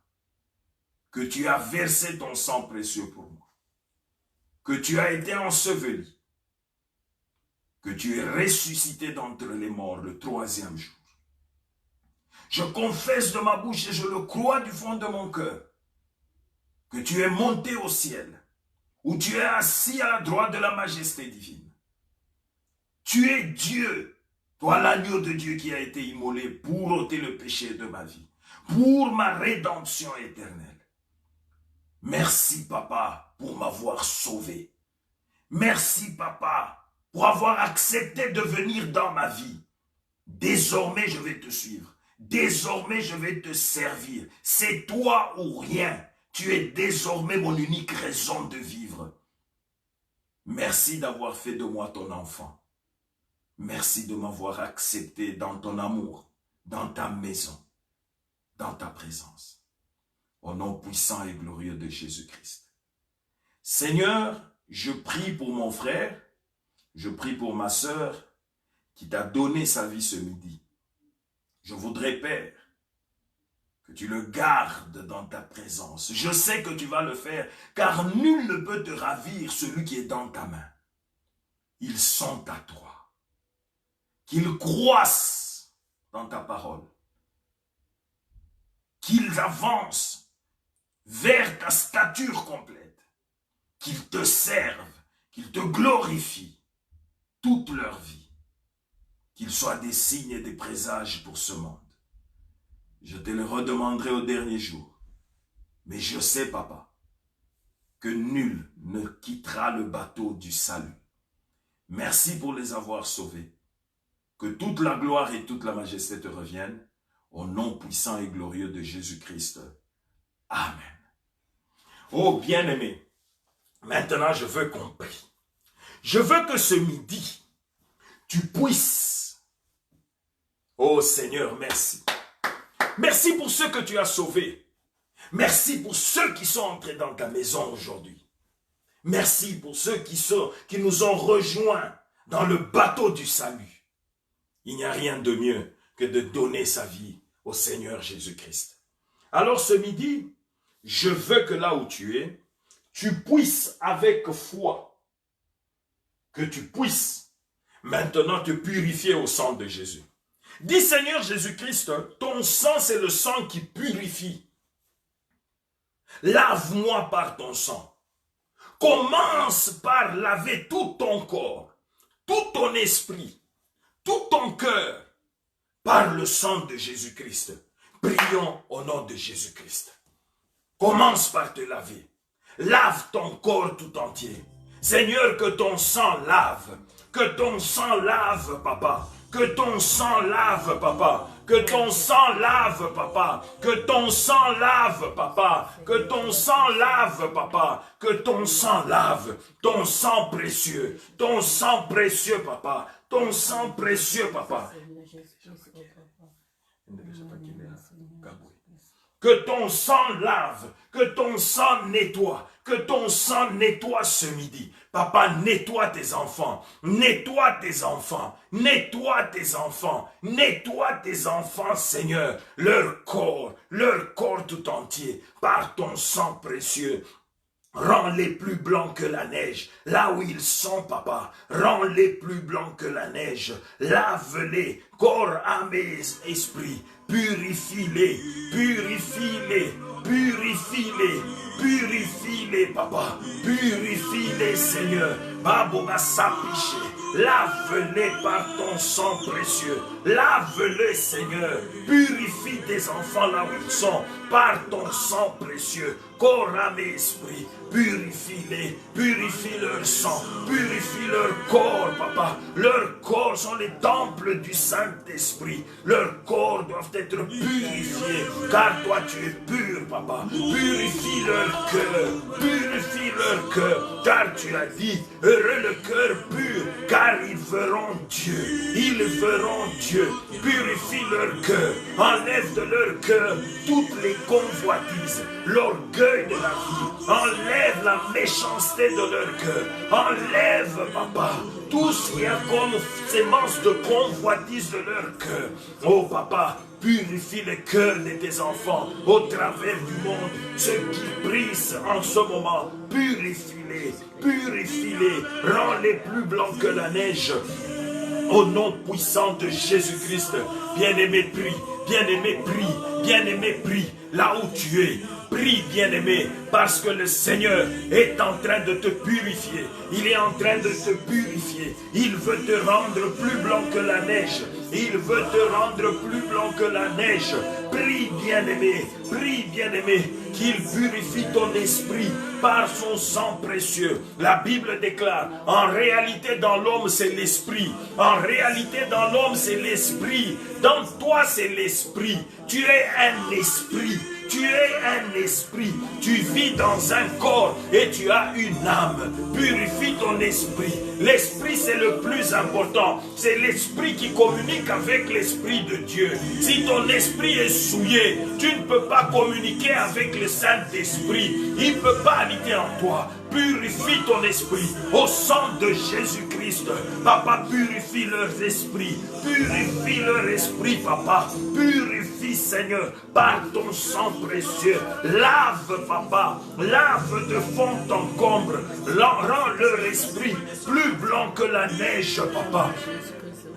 que tu as versé ton sang précieux pour moi, que tu as été enseveli, que tu es ressuscité d'entre les morts le 3e jour. Je confesse de ma bouche et je le crois du fond de mon cœur, que tu es monté au ciel, où tu es assis à la droite de la majesté divine. Tu es Dieu, toi l'agneau de Dieu qui a été immolé pour ôter le péché de ma vie, pour ma rédemption éternelle. Merci, Papa, pour m'avoir sauvé. Merci, Papa, pour avoir accepté de venir dans ma vie. Désormais, je vais te suivre. Désormais, je vais te servir. C'est toi ou rien. Tu es désormais mon unique raison de vivre. Merci d'avoir fait de moi ton enfant. Merci de m'avoir accepté dans ton amour, dans ta maison, dans ta présence. Au nom puissant et glorieux de Jésus-Christ. Seigneur, je prie pour mon frère, je prie pour ma sœur qui t'a donné sa vie ce midi. Je voudrais, Père, que tu le gardes dans ta présence. Je sais que tu vas le faire, car nul ne peut te ravir celui qui est dans ta main. Ils sont à toi. Qu'ils croissent dans ta parole. Qu'ils avancent vers ta stature complète. Qu'ils te servent, qu'ils te glorifient toute leur vie. Qu'ils soient des signes et des présages pour ce monde. Je te le redemanderai au dernier jour. Mais je sais, Papa, que nul ne quittera le bateau du salut. Merci pour les avoir sauvés. Que toute la gloire et toute la majesté te reviennent. Au nom puissant et glorieux de Jésus-Christ. Amen. Oh bien-aimé, maintenant je veux qu'on prie. Je veux que ce midi, tu puisses. Oh Seigneur, merci. Merci pour ceux que tu as sauvés. Merci pour ceux qui sont entrés dans ta maison aujourd'hui. Merci pour ceux qui nous ont rejoints dans le bateau du salut. Il n'y a rien de mieux que de donner sa vie au Seigneur Jésus-Christ. Alors ce midi, je veux que là où tu es, tu puisses avec foi, que tu puisses maintenant te purifier au sang de Jésus. Dis Seigneur Jésus-Christ, ton sang c'est le sang qui purifie. Lave-moi par ton sang. Commence par laver tout ton corps, tout ton esprit, tout ton cœur, par le sang de Jésus-Christ. Prions au nom de Jésus-Christ. Commence par te laver. Lave ton corps tout entier. Seigneur, que ton sang lave. Que ton sang lave, Papa. Que ton sang lave, Papa. Que ton sang lave, Papa. Que ton sang lave, Papa. Que ton sang lave, Papa. Que ton sang lave. Ton sang précieux. Ton sang précieux, Papa. Ton sang précieux, Papa. Que ton sang lave, que ton sang nettoie, que ton sang nettoie ce midi. Papa, nettoie tes enfants, nettoie tes enfants, nettoie tes enfants, nettoie tes enfants, Seigneur, leur corps tout entier, par ton sang précieux. Rends-les plus blancs que la neige, là où ils sont, Papa. Rends-les plus blancs que la neige. Lave-les, corps, âme et esprit. Purifie-les, purifie-les, purifie-les, purifie-les, Papa. Purifie-les, Seigneur. Baboba sapiché. Lave-les par ton sang précieux. Lave-les, Seigneur. Purifie tes enfants là où ils sont, par ton sang précieux. Corps, âme et esprit. Purifie-les, purifie leur sang, purifie leur corps, Papa. Leurs corps sont les temples du Saint-Esprit. Leurs corps doivent être purifiés, car toi tu es pur, Papa. Purifie leur cœur, car tu as dit, heureux le cœur pur, car ils verront Dieu. Ils verront Dieu. Purifie leur cœur, enlève de leur cœur toutes les convoitises, l'orgueil de la vie, enlève la méchanceté de leur cœur. Enlève, Papa, tout ce qui a comme sémence de convoitise de leur cœur. Oh, Papa, purifie le cœur de tes enfants au travers du monde. Ceux qui brisent en ce moment, purifie-les, purifie-les, rends-les plus blancs que la neige. Au nom puissant de Jésus-Christ, bien-aimé, prie, bien-aimé, prie, bien-aimé, prie, là où tu es. Prie, bien-aimé, parce que le Seigneur est en train de te purifier. Il est en train de te purifier. Il veut te rendre plus blanc que la neige. Il veut te rendre plus blanc que la neige. Prie, bien-aimé, qu'il purifie ton esprit par son sang précieux. La Bible déclare, en réalité dans l'homme c'est l'esprit. En réalité dans l'homme c'est l'esprit. Dans toi c'est l'esprit. Tu es un esprit. Tu es un esprit, tu vis dans un corps et tu as une âme. Purifie ton esprit. L'esprit c'est le plus important. C'est l'esprit qui communique avec l'esprit de Dieu. Si ton esprit est souillé, tu ne peux pas communiquer avec le Saint-Esprit. Il ne peut pas habiter en toi. Purifie ton esprit au sang de Jésus-Christ. Papa, purifie leurs esprits. Purifie leur esprit, papa. Purifie, Seigneur, par ton sang précieux. Lave, papa. Lave de fond en comble. Rends leur esprit plus blanc que la neige, papa.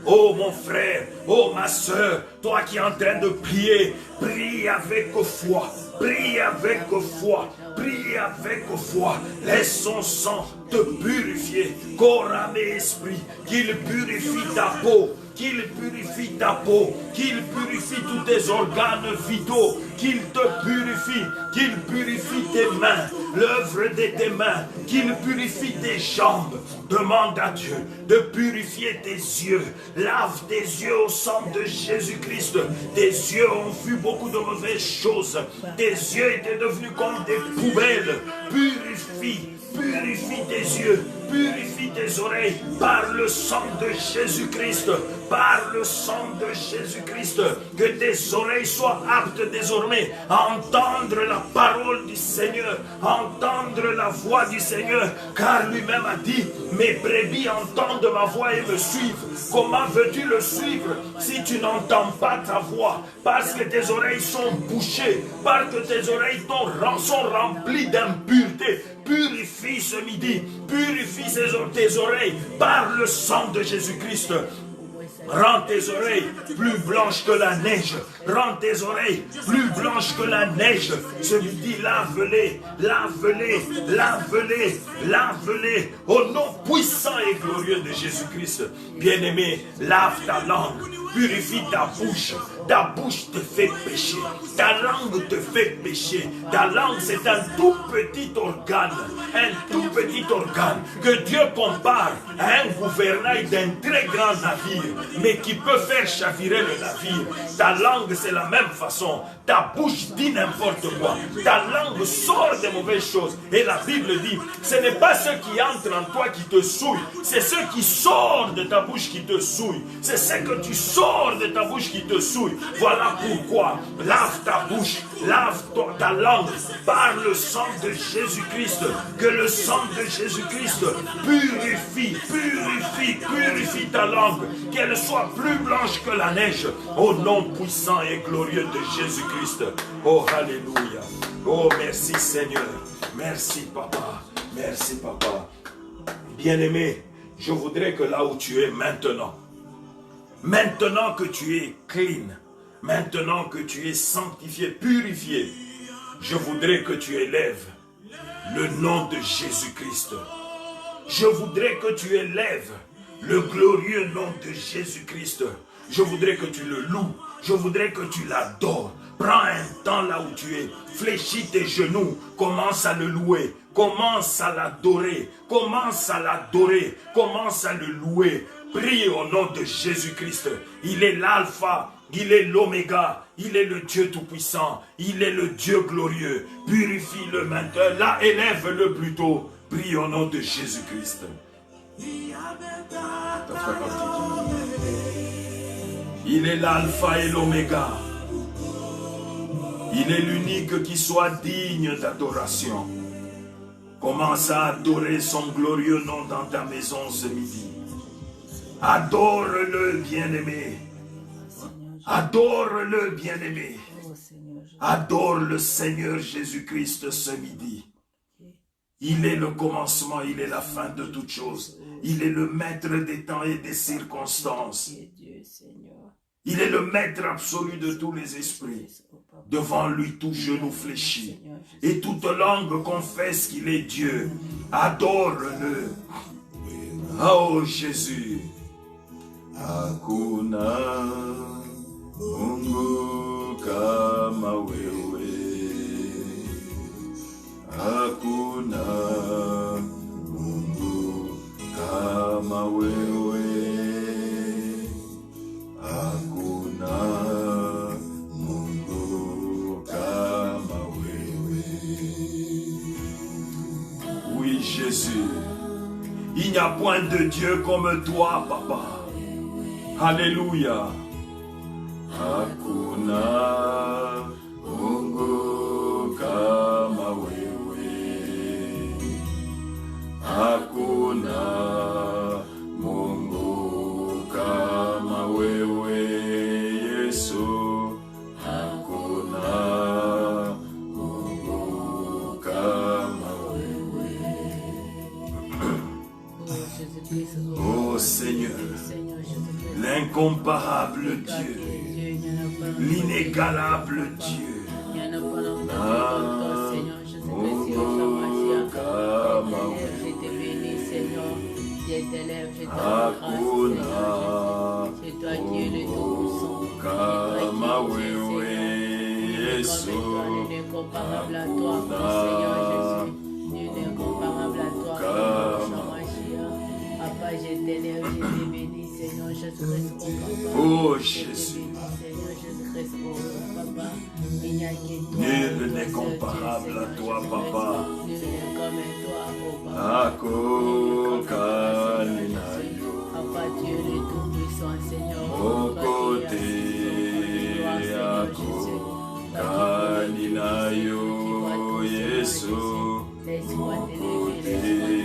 Oh mon frère, oh ma soeur, toi qui es en train de prier, prie avec foi, prie avec foi, prie avec foi. Laisse son sang te purifier, corps, âme et esprit, qu'il purifie ta peau. Qu'il purifie ta peau, qu'il purifie tous tes organes vitaux, qu'il te purifie tes mains, l'œuvre de tes mains, qu'il purifie tes jambes. Demande à Dieu de purifier tes yeux. Lave tes yeux au sang de Jésus-Christ. Tes yeux ont vu beaucoup de mauvaises choses. Tes yeux étaient devenus comme des poubelles. Purifie tes yeux. Purifie tes oreilles par le sang de Jésus-Christ. Par le sang de Jésus-Christ. Que tes oreilles soient aptes désormais à entendre la parole du Seigneur. À entendre la voix du Seigneur. Car lui-même a dit, mes brebis entendent ma voix et me suivent. Comment veux-tu le suivre si tu n'entends pas ta voix? Parce que tes oreilles sont bouchées. Parce que tes oreilles sont remplies d'impureté. Purifie ce midi. Purifie tes oreilles par le sang de Jésus-Christ. Rends tes oreilles plus blanches que la neige. Rends tes oreilles plus blanches que la neige. Ce midi, lave-les, lave-les, lave-les, lave-les. Au nom puissant et glorieux de Jésus-Christ. Bien-aimé, lave ta langue. Purifie ta bouche. Ta bouche te fait pécher. Ta langue te fait pécher. Ta langue, c'est un tout petit organe. Un tout petit organe que Dieu compare à un gouvernail d'un très grand navire, mais qui peut faire chavirer le navire. Ta langue, c'est la même façon. Ta bouche dit n'importe quoi. Ta langue sort des mauvaises choses. Et la Bible dit, ce n'est pas ce qui entre en toi qui te souille, c'est ce qui sort de ta bouche qui te souille. C'est ce que tu sors de ta bouche qui te souille. Voilà pourquoi, lave ta bouche, lave ta langue par le sang de Jésus-Christ. Que le sang de Jésus-Christ purifie purifie ta langue. Qu'elle soit plus blanche que la neige. Au nom puissant et glorieux de Jésus-Christ. Oh, alléluia. Oh, merci Seigneur. Merci Papa. Merci Papa. Bien-aimé, je voudrais que là où tu es maintenant, maintenant que tu es clean, maintenant que tu es sanctifié, purifié, je voudrais que tu élèves le nom de Jésus-Christ. Je voudrais que tu élèves le glorieux nom de Jésus-Christ. Je voudrais que tu le loues. Je voudrais que tu l'adores. Prends un temps là où tu es. Fléchis tes genoux. Commence à le louer. Commence à l'adorer. Commence à l'adorer. Commence à le louer. Prie au nom de Jésus-Christ. Il est l'alpha. Il est l'oméga. Il est le Dieu tout-puissant. Il est le Dieu glorieux. Purifie-le maintenant. Là, élève-le plutôt. Prie au nom de Jésus-Christ. Il est l'alpha et l'oméga. Il est l'unique qui soit digne d'adoration. Commence à adorer son glorieux nom dans ta maison ce midi. Adore-le, bien-aimé. Adore-le, bien-aimé. Adore le Seigneur Jésus-Christ ce midi. Il est le commencement, il est la fin de toutes choses. Il est le maître des temps et des circonstances. Il est le maître absolu de tous les esprits. Devant lui, tout genou fléchit. Et toute langue confesse qu'il est Dieu. Adore-le. Oh Jésus. Hakuna Mungu kama wewe. hakuna Mungu kama wewe, hakuna Mungu kama wewe. Oui, Jésus, il n'y a point de Dieu comme toi, Papa. Alléluia. Hakuna Mungu kama wewe, hakuna Mungu kama wewe, Yesu, hakuna Mungu kama wewe. Oh Seigneur, l'incomparable Dieu, l'inégalable Dieu. C'est toi qui es le Tout-Puissant. L'incomparable à toi, Seigneur Jésus. Dieu l'incomparable à toi, Papa, je t'élève, je te bénis, Seigneur Jésus-Christ, Papa. Oh Jésus. Seigneur Jésus-Christ, Papa. Il n'y a que toi. Nul n'est comparable à toi, Papa. Nul n'est comme toi, Papa. Papa, tu es le Tout-Puissant, Seigneur. Mon côté, Kaninayo, Yesu. Laisse-moi t'élever,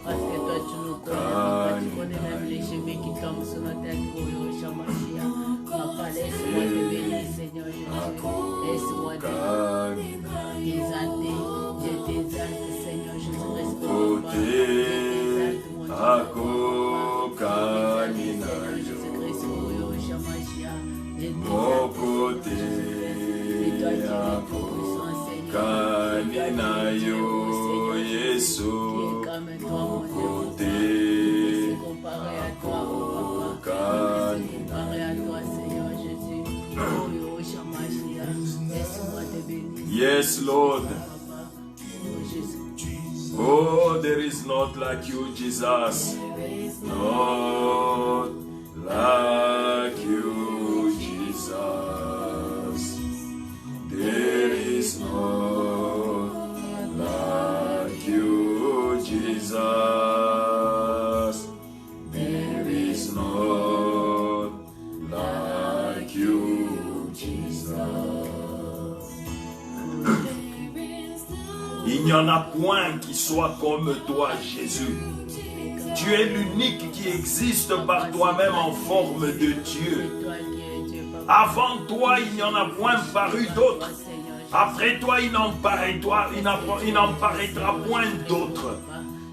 parce que toi tu nous connais, tu connais même les cheveux qui tombent sur notre tête pour le Shamashia. Papa, laisse-moi te bénir, Seigneur Jésus. Laisse-moi t'exalter. Je t'exalte, Seigneur Jésus-Christ. Mon côté, Kaninayo, Yesu, mon côté, comparé à toi, Papa, comparé à toi, Seigneur Jésus. Oh, Shamashia, laisse-moi te bénir. Yes, Lord. Oh, there is not like you, Jesus. Not like you, Jesus. There is not like you, Jesus. There is not like you, Jesus. Il n'y en a point qui soit comme toi, Jésus. Tu es l'unique qui existe par toi-même en forme de Dieu. Avant toi, il n'y en a point paru d'autre. Après toi, il n'en paraîtra point d'autre.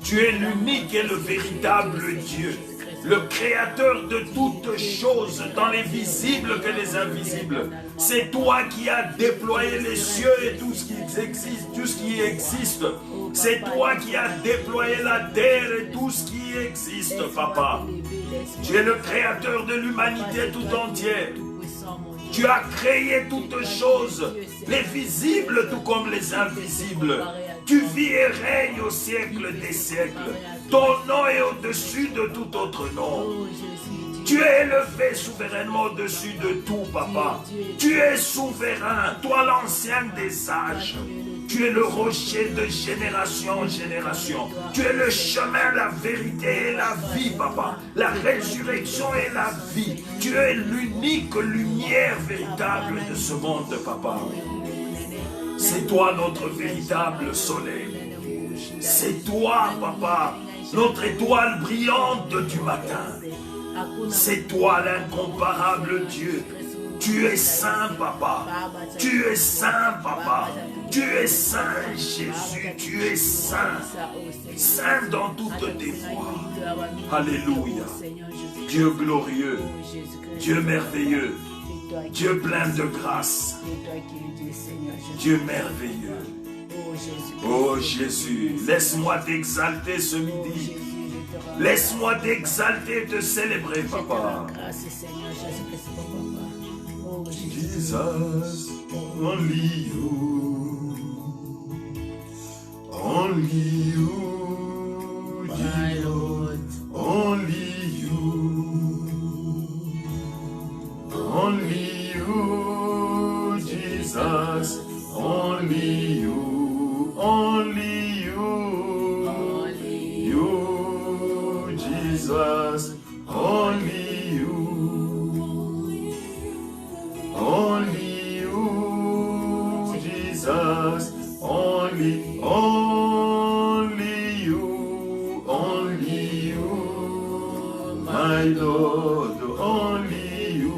Tu es l'unique et le véritable Dieu, le créateur de toutes choses, tant les visibles que les invisibles. C'est toi qui as déployé les cieux et tout ce qui existe. C'est toi qui as déployé la terre et tout ce qui existe, Papa. Tu es le créateur de l'humanité tout entière. Tu as créé toutes choses, les visibles tout comme les invisibles. Tu vis et règnes au siècle des siècles. Ton nom est au-dessus de tout autre nom. Tu es élevé souverainement au-dessus de tout, Papa. Tu es souverain, toi l'ancien des âges. Tu es le rocher de génération en génération. Tu es le chemin, la vérité et la vie, Papa. La résurrection et la vie. Tu es l'unique lumière véritable de ce monde, Papa. C'est toi notre véritable soleil. C'est toi, Papa, notre étoile brillante du matin. C'est toi l'incomparable Dieu. Tu es saint, Papa. Tu es saint, Papa. Tu es saint, Jésus. Tu es saint. Saint dans toutes tes voies. Alléluia. Dieu glorieux. Dieu merveilleux. Dieu plein de grâce. Dieu merveilleux. Oh Jésus, laisse-moi t'exalter ce midi. Laisse-moi t'exalter et te célébrer, Papa. Jesus, only you. Only you, my Lord. only you, only you, Jesus, only you, only you, you, Jesus, only you, only you, Jesus, only you, my Lord, only you.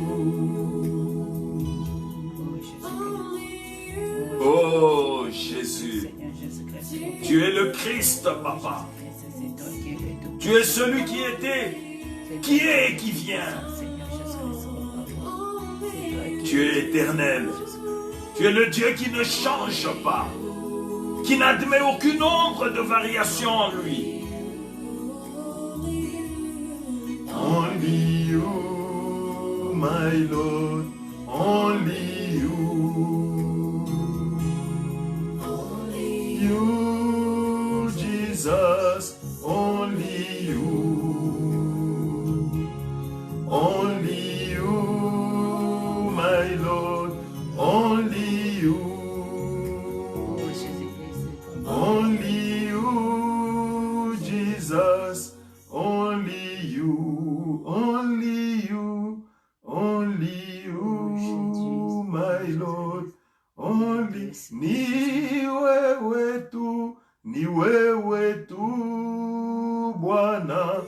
Oh Jésus, Seigneur Jésus-Christ. tu es le Christ, Papa. C'est toi qui es le tout. Tu es celui qui était, qui est et qui vient. Seigneur Jésus-Christ, papa. C'est toi qui Tu es éternel. Tu es le Dieu qui ne change pas, qui n'admet aucune ombre de variation en lui. Only you, my Lord, only you. You, Jesus, only you. Only you, my Lord, only you. Oh Jésus-Christ. Only you, Jesus, only you, only you, only you, my Lord, only. Ni wewe tu, Bwana,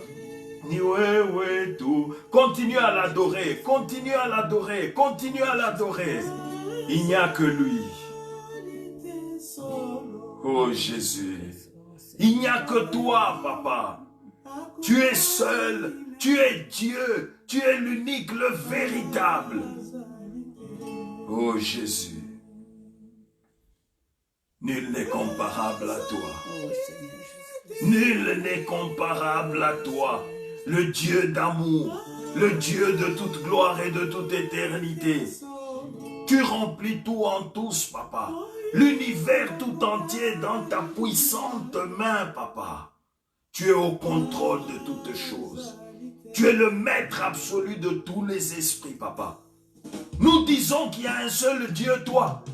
ni wewe tu. Continue à l'adorer, continue à l'adorer, continue à l'adorer. Il n'y a que lui. Oh Jésus, il n'y a que toi, Papa. Tu es seul, tu es Dieu, tu es l'unique, le véritable. Oh Jésus, nul n'est comparable à toi. Oh Seigneur Jésus-Christ. Nul n'est comparable à toi, le Dieu d'amour, le Dieu de toute gloire et de toute éternité. Tu remplis tout en tous, Papa. L'univers tout entier dans ta puissante main, Papa. Tu es au contrôle de toutes choses. Tu es le maître absolu de tous les esprits, Papa. Nous disons qu'il y a un seul Dieu, toi.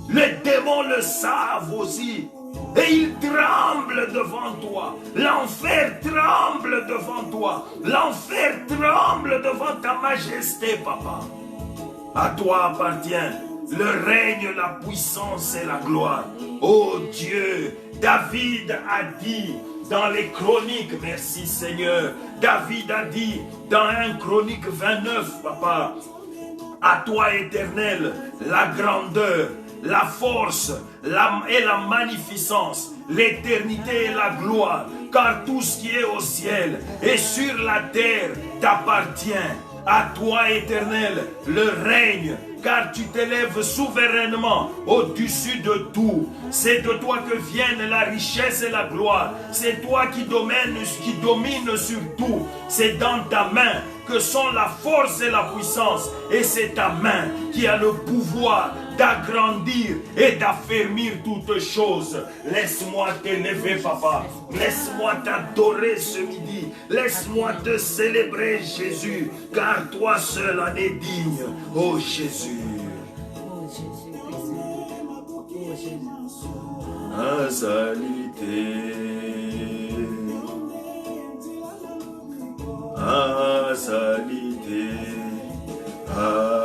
Les démons le savent aussi. Et ils tremblent devant toi. L'enfer tremble devant toi. L'enfer tremble devant ta majesté, Papa. À toi appartient le règne, la puissance et la gloire. Oh Dieu, David a dit dans les chroniques, merci Seigneur, David a dit dans 1 Chronique 29, Papa, à toi éternel, la grandeur, la force et la magnificence, l'éternité et la gloire, car tout ce qui est au ciel et sur la terre t'appartient. À toi éternel, le règne, car tu t'élèves souverainement au-dessus de tout. C'est de toi que viennent la richesse et la gloire. C'est toi qui domine sur tout. C'est dans ta main que sont la force et la puissance. Et c'est ta main qui a le pouvoir d'agrandir et d'affermir toutes choses. Laisse-moi t'élever, Papa. Laisse-moi t'adorer ce midi. Laisse-moi te célébrer, Jésus, car toi seul en es digne. Oh Jésus. Oh Jésus-Christ. Oh Jésus. Azalité. Azalité.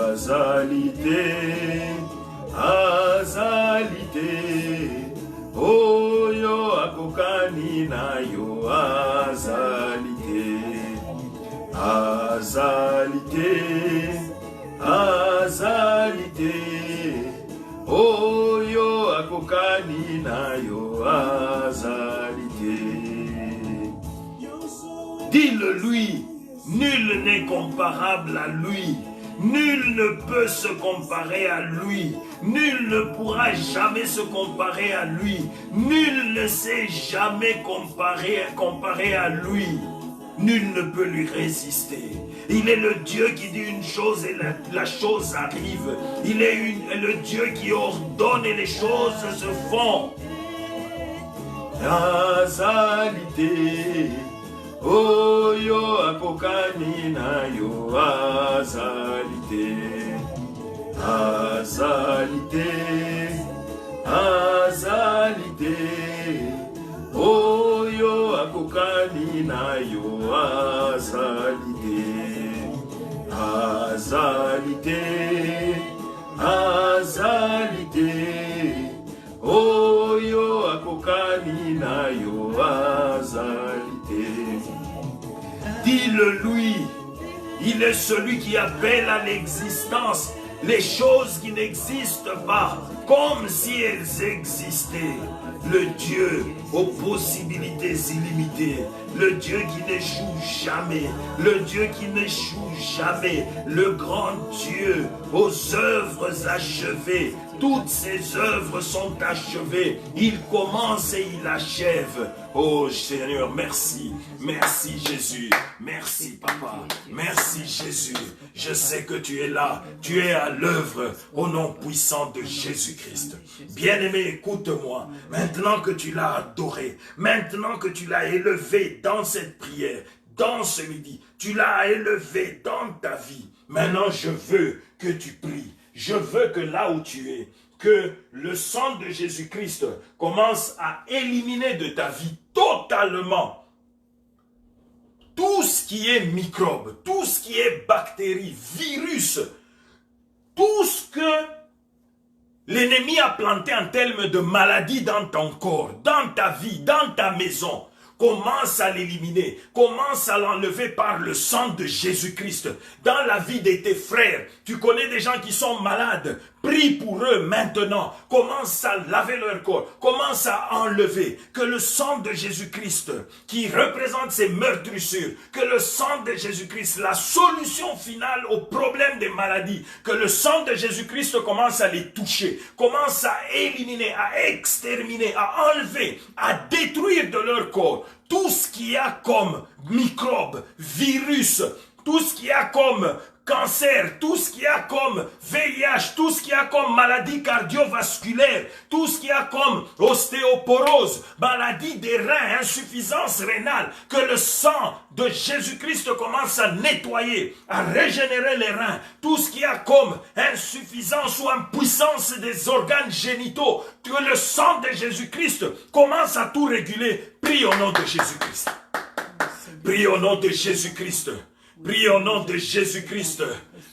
Azalité. Azalité. Oh yo akokani na yo azalité. Azalité. Azalité. Oh yo akokani na yo azalité. Dis-le lui, nul n'est comparable à lui. Nul ne peut se comparer à lui. Nul ne pourra jamais se comparer à lui. Nul ne s'est jamais comparé à lui. Nul ne peut lui résister. Il est le Dieu qui dit une chose et la chose arrive. Il est le Dieu qui ordonne et les choses se font. azalite, oyo akokani na yo azalite, azalite, azalite, oyo akokani na yo azalite, azalite, azalite, oyo akokani na yo azalite. Dis-le lui, il est celui qui appelle à l'existence les choses qui n'existent pas, comme si elles existaient. Le Dieu aux possibilités illimitées, le Dieu qui n'échoue jamais, le Dieu qui n'échoue jamais, le grand Dieu aux œuvres achevées. Toutes ses œuvres sont achevées. Il commence et il achève. Oh Seigneur, merci. Merci Jésus. Merci Papa. Merci Jésus. Je sais que tu es là. Tu es à l'œuvre au nom puissant de Jésus-Christ. Bien-aimé, écoute-moi. Maintenant que tu l'as adoré, maintenant que tu l'as élevé dans cette prière, dans ce midi, tu l'as élevé dans ta vie. Maintenant, je veux que tu pries. Je veux que là où tu es, que le sang de Jésus-Christ commence à éliminer de ta vie totalement tout ce qui est microbe, tout ce qui est bactéries, virus, tout ce que l'ennemi a planté en termes de maladie dans ton corps, dans ta vie, dans ta maison. Commence à l'éliminer, commence à l'enlever par le sang de Jésus-Christ. Dans la vie de tes frères, tu connais des gens qui sont malades, prie pour eux maintenant. Commence à laver leur corps, commence à enlever. Que le sang de Jésus-Christ, qui représente ces meurtrissures, que le sang de Jésus-Christ, la solution finale au problème des maladies, que le sang de Jésus-Christ commence à les toucher, commence à éliminer, à exterminer, à enlever, à détruire de leur corps tout ce qu'il y a comme microbes, virus, tout ce qu'il y a comme cancer, tout ce qu'il y a comme VIH, tout ce qu'il y a comme maladie cardiovasculaire, tout ce qu'il y a comme ostéoporose, maladie des reins, insuffisance rénale, que le sang de Jésus-Christ commence à nettoyer, à régénérer les reins, tout ce qu'il y a comme insuffisance ou impuissance des organes génitaux, que le sang de Jésus-Christ commence à tout réguler. Prie au nom de Jésus-Christ. Prie au nom de Jésus-Christ. Prie au nom de Jésus-Christ.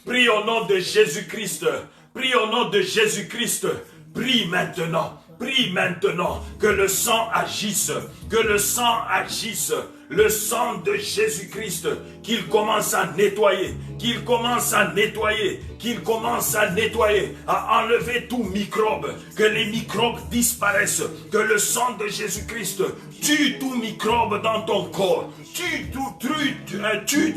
Prie au nom de Jésus-Christ. Prie au nom de Jésus-Christ. Prie maintenant. Prie maintenant que le sang agisse. Que le sang agisse. Le sang de Jésus-Christ, qu'il commence à nettoyer, qu'il commence à nettoyer, qu'il commence à nettoyer, à enlever tout microbe, que les microbes disparaissent, que le sang de Jésus-Christ tue tout microbe dans ton corps, tue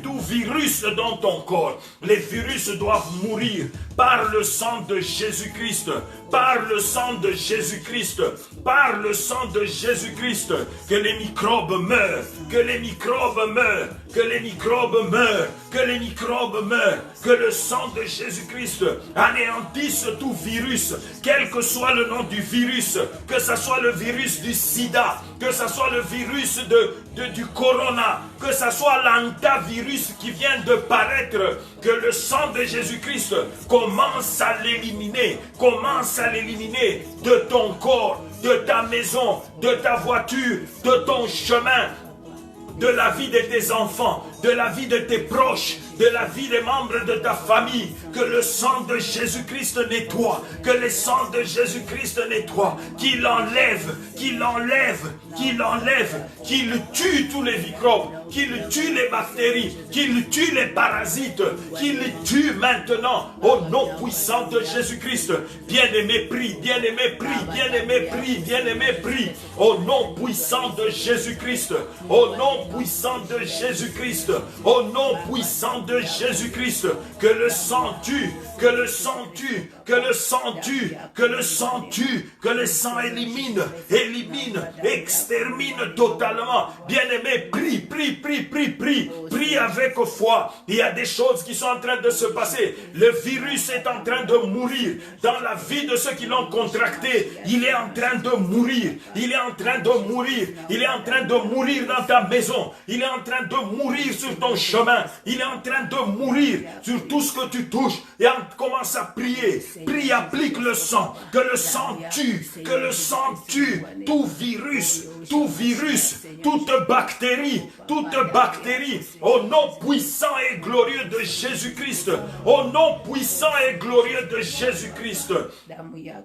tout virus dans ton corps. Les virus doivent mourir par le sang de Jésus-Christ, par le sang de Jésus-Christ, par le sang de Jésus-Christ, que les microbes meurent, que les microbes meurent, que les microbes meurent, que les microbes meurent, que le sang de Jésus-Christ anéantisse tout virus, quel que soit le nom du virus, que ce soit le virus du sida, que ce soit le virus du corona, que ce soit l'antavirus qui vient de paraître, que le sang de Jésus-Christ commence à l'éliminer de ton corps, de ta maison, de ta voiture, de ton chemin, de la vie de tes enfants, de la vie de tes proches, de la vie des membres de ta famille, que le sang de Jésus-Christ nettoie, que le sang de Jésus-Christ nettoie, qu'il enlève, qu'il tue tous les microbes, qu'il tue les bactéries, qu'il tue les parasites, qu'il tue maintenant au nom puissant de Jésus-Christ. Bien-aimé, prie, bien-aimé, prie, bien-aimé, prie, bien-aimé, prie, au nom puissant de Jésus-Christ, au nom puissant de Jésus-Christ, au nom puissant de Jésus-Christ, que le sang tue, que le sang tue, que le sang tue, que le sang tue, que le sang élimine, extermine totalement. Bien-aimé, prie, prie, prie, prie, prie, prie avec foi. Il y a des choses qui sont en train de se passer. Le virus est en train de mourir. Dans la vie de ceux qui l'ont contracté, il est en train de mourir. Il est en train de mourir. Il est en train de mourir dans ta maison. Il est en train de mourir sur ton chemin. Il est en train de mourir sur tout ce que tu touches. Et on commence à prier. Prie, applique le sang. Que le sang tue. Que le sang tue tout virus, toute bactérie, au nom puissant et glorieux de Jésus-Christ, au nom puissant et glorieux de Jésus-Christ,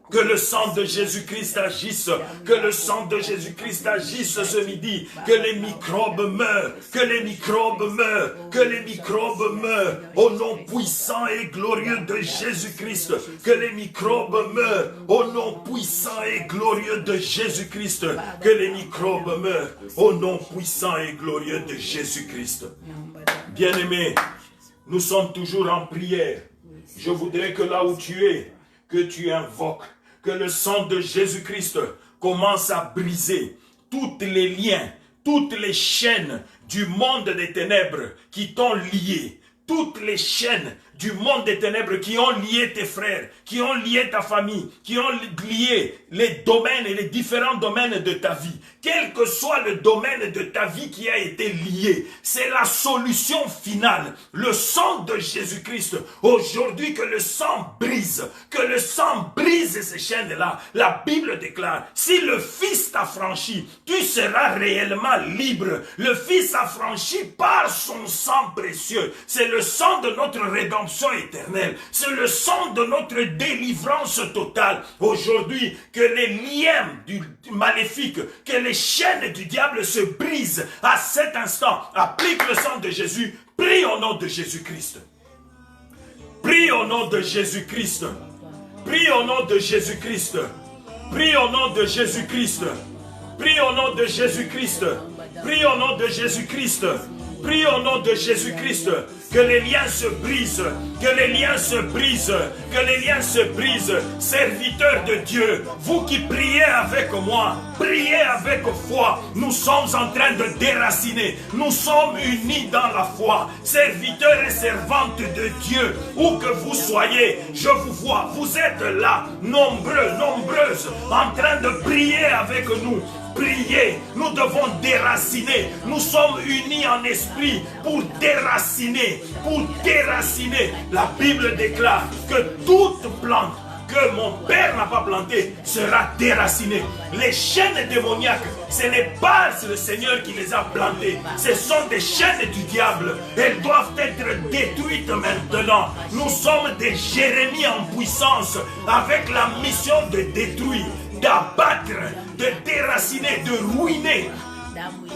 que le sang de Jésus-Christ agisse, que le sang de Jésus-Christ agisse ce midi, que les microbes meurent, que les microbes meurent, que les microbes meurent, au nom puissant et glorieux de Jésus-Christ, que les microbes meurent, au nom puissant et glorieux de Jésus-Christ, que les microbes meurent, au nom puissant et glorieux de Jésus-Christ. Bien-aimés, nous sommes toujours en prière. Je voudrais que là où tu es, que tu invoques, que le sang de Jésus-Christ commence à briser tous les liens, toutes les chaînes du monde des ténèbres qui t'ont lié, toutes les chaînes du monde des ténèbres qui ont lié tes frères, qui ont lié ta famille, qui ont lié les domaines et les différents domaines de ta vie. Quel que soit le domaine de ta vie qui a été lié, c'est la solution finale. Le sang de Jésus-Christ. Aujourd'hui, que le sang brise ces chaînes-là. La Bible déclare, si le Fils t'a franchi, tu seras réellement libre. Le Fils a franchi par son sang précieux. C'est le sang de notre rédemption éternelle. C'est le sang de notre délivrance totale. Aujourd'hui, que les liens du maléfique, que les chaînes du diable se brisent à cet instant. Applique le sang de Jésus. Prie au nom de Jésus-Christ. Prie au nom de Jésus-Christ. Prie au nom de Jésus-Christ. Prie au nom de Jésus-Christ. Prie au nom de Jésus-Christ. Prie au nom de Jésus-Christ. Prie au nom de Jésus-Christ. Que les liens se brisent, que les liens se brisent, que les liens se brisent. Serviteurs de Dieu, vous qui priez avec moi, priez avec foi. Nous sommes en train de déraciner. Nous sommes unis dans la foi. Serviteurs et servantes de Dieu, où que vous soyez, je vous vois. Vous êtes là, nombreux, nombreuses, en train de prier avec nous. Prier, nous devons déraciner. Nous sommes unis en esprit pour déraciner. La Bible déclare que toute plante que mon Père n'a pas plantée sera déracinée. Les chaînes démoniaques, ce n'est pas le Seigneur qui les a plantées. Ce sont des chaînes du diable. Elles doivent être détruites maintenant. Nous sommes des Jérémies en puissance avec la mission de détruire, d'abattre, de déraciner, de ruiner.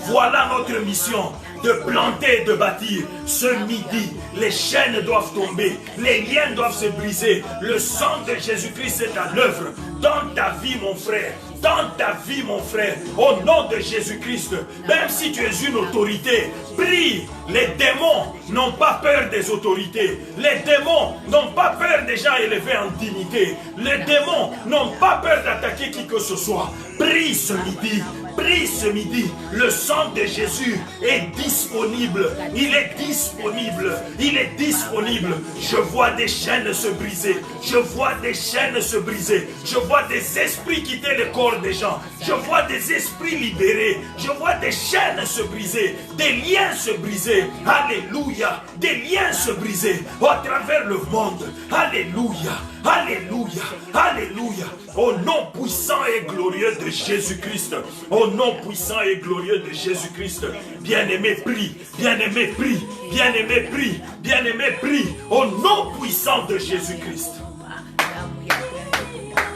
Voilà notre mission, de planter et de bâtir. Ce midi, les chaînes doivent tomber, les liens doivent se briser. Le sang de Jésus-Christ est à l'œuvre dans ta vie, mon frère. Dans ta vie, mon frère, au nom de Jésus-Christ, même si tu es une autorité, prie. Les démons n'ont pas peur des autorités. Les démons n'ont pas peur des gens élevés en dignité. Les démons n'ont pas peur d'attaquer qui que ce soit. Prie ce midi. Prie ce midi. Le sang de Jésus est disponible. Il est disponible. Il est disponible. Je vois des chaînes se briser. Je vois des chaînes se briser. Je vois des esprits quitter le corps des gens. Je vois des esprits libérés. Je vois des chaînes se briser. Des liens se briser. Alléluia. Des liens se briser à travers le monde. Alléluia. Alléluia. Alléluia. Au nom puissant et glorieux de Jésus-Christ. Au nom puissant et glorieux de Jésus-Christ. Bien-aimé, prie. Bien-aimé, prie. Bien-aimé, prie. Bien-aimé, prie. Au nom puissant de Jésus-Christ.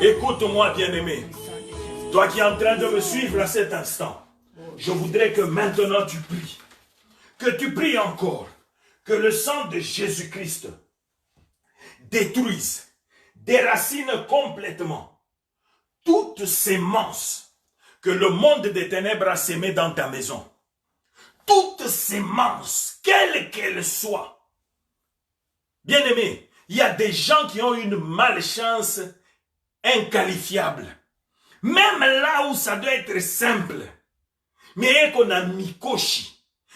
Écoute-moi, bien-aimé. Toi qui es en train de me suivre à cet instant, je voudrais que maintenant tu pries. Que tu pries encore. Que le sang de Jésus-Christ détruise, déracine complètement toutes sémences que le monde des ténèbres a sémées dans ta maison. Toutes sémences, quelles qu'elles soient, Bien-aimés, il y a des gens qui ont une malchance inqualifiable. Même là où ça doit être simple. Mais qu'on a Mikoshi,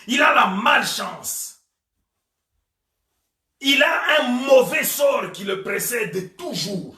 il a la malchance. Il a un mauvais sort qui le précède toujours.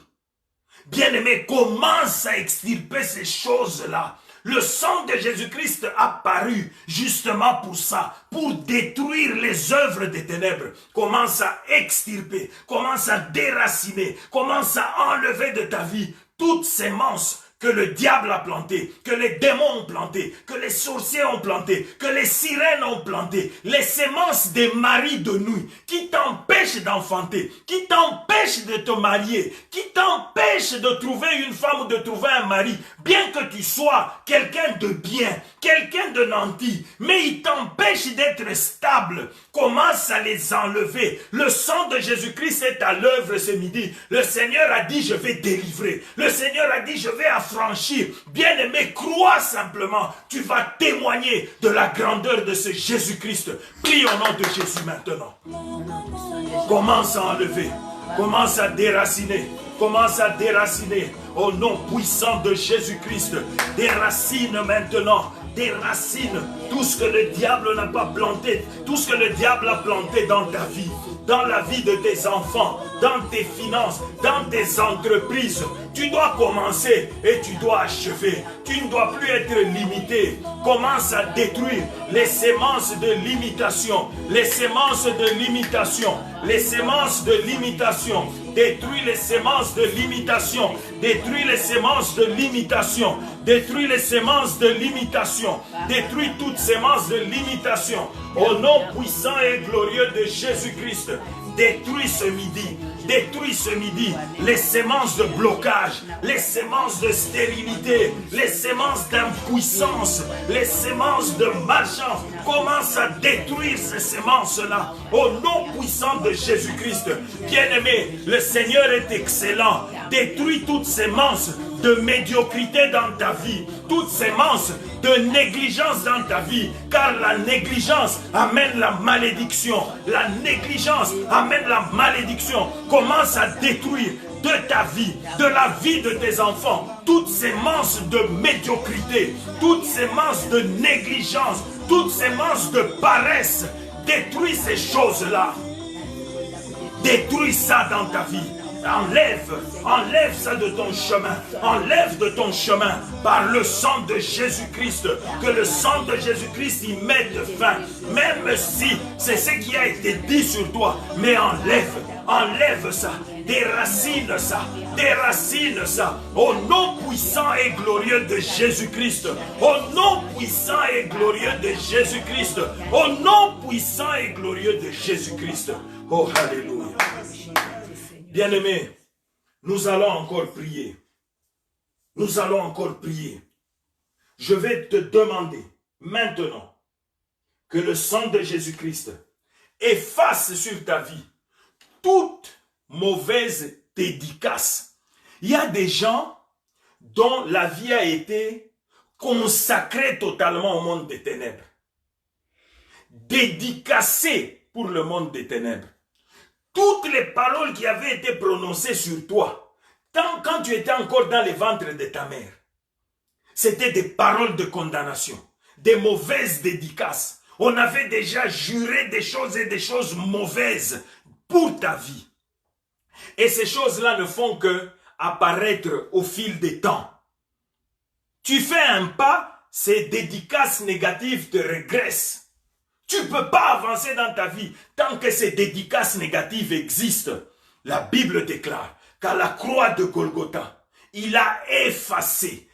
Bien-aimé, commence à extirper ces choses-là. Le sang de Jésus-Christ a paru justement pour ça, pour détruire les œuvres des ténèbres. Commence à extirper, commence à déraciner, commence à enlever de ta vie toutes ces semences que le diable a planté, que les démons ont planté, que les sorciers ont planté, que les sirènes ont planté, les semences des maris de nuit qui t'empêchent d'enfanter, qui t'empêchent de te marier, qui t'empêchent de trouver une femme ou de trouver un mari, bien que tu sois quelqu'un de bien, quelqu'un de nanti, mais il t'empêche d'être stable. Commence à les enlever. Le sang de Jésus-Christ est à l'œuvre ce midi. Le Seigneur a dit, je vais délivrer. Le Seigneur a dit, je vais affranchir. Bien-aimé, crois simplement. Tu vas témoigner de la grandeur de ce Jésus-Christ. Prie au nom de Jésus maintenant. Commence à enlever. Commence à déraciner. Commence à déraciner. Au nom puissant de Jésus-Christ. Déracine maintenant. Déracine tout ce que le diable n'a pas planté, tout ce que le diable a planté dans ta vie, dans la vie de tes enfants, dans tes finances, dans tes entreprises. Tu dois commencer et tu dois achever. Tu ne dois plus être limité. Commence à détruire les semences de limitation, les semences de limitation, les semences de limitation. Détruis les semences de limitation. Détruis les semences de limitation. Détruis les semences de limitation. Détruis toutes semences de limitation. Au nom puissant et glorieux de Jésus-Christ. Détruis ce midi les semences de blocage, les semences de stérilité, les semences d'impuissance, les semences de malchance. Commence à détruire ces semences-là au nom puissant de Jésus-Christ. Bien-aimé, le Seigneur est excellent. Détruis toutes semences de médiocrité dans ta vie, toute sémence de négligence dans ta vie, car la négligence amène la malédiction. La négligence amène la malédiction. Commence à détruire de ta vie, de la vie de tes enfants, toute sémence de médiocrité, toute sémence de négligence, toute sémence de paresse. Détruis ces choses-là. Détruis ça dans ta vie. Enlève ça de ton chemin. Enlève de ton chemin par le sang de Jésus-Christ. Que le sang de Jésus-Christ y mette fin. Même si c'est ce qui a été dit sur toi. Mais enlève ça. Déracine ça. Déracine ça. Au nom puissant et glorieux de Jésus-Christ. Au nom puissant et glorieux de Jésus-Christ. Au nom puissant et glorieux de Jésus-Christ. Oh, alléluia. Bien-aimés, nous allons encore prier. Nous allons encore prier. Je vais te demander maintenant que le sang de Jésus-Christ efface sur ta vie toute mauvaise dédicace. Il y a des gens dont la vie a été consacrée totalement au monde des ténèbres. Dédicacée pour le monde des ténèbres. Toutes les paroles qui avaient été prononcées sur toi, quand tu étais encore dans les ventres de ta mère, c'était des paroles de condamnation, des mauvaises dédicaces. On avait déjà juré des choses et des choses mauvaises pour ta vie. Et ces choses-là ne font que apparaître au fil des temps. Tu fais un pas, ces dédicaces négatives te régressent. Tu ne peux pas avancer dans ta vie tant que ces dédicaces négatives existent. La Bible déclare qu'à la croix de Golgotha, il a effacé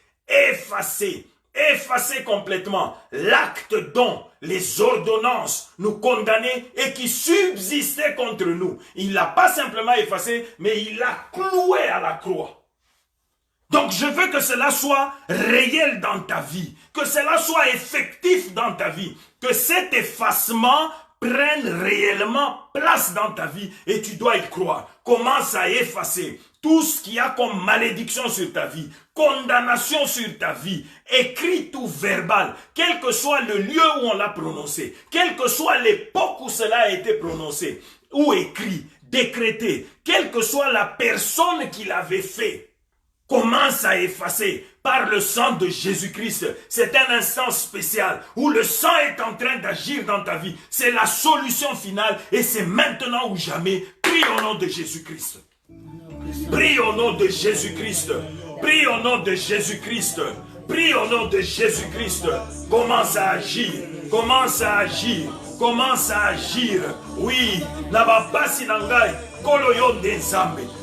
complètement l'acte dont les ordonnances nous condamnaient et qui subsistaient contre nous. Il ne l'a pas simplement effacé, mais il l'a cloué à la croix. Donc je veux que cela soit réel dans ta vie, que cela soit effectif dans ta vie, que cet effacement prenne réellement place dans ta vie et tu dois y croire. Commence à effacer tout ce qui a comme malédiction sur ta vie, condamnation sur ta vie, écrit ou verbal, quel que soit le lieu où on l'a prononcé, quelle que soit l'époque où cela a été prononcé, ou écrit, décrété, quelle que soit la personne qui l'avait fait, commence à effacer par le sang de Jésus-Christ. C'est un instant spécial où le sang est en train d'agir dans ta vie. C'est la solution finale et c'est maintenant ou jamais. Prie au nom de Jésus-Christ. Prie au nom de Jésus-Christ. Prie au nom de Jésus-Christ. Prie au nom de Jésus-Christ. Commence à agir. Commence à agir. Commence à agir. Oui.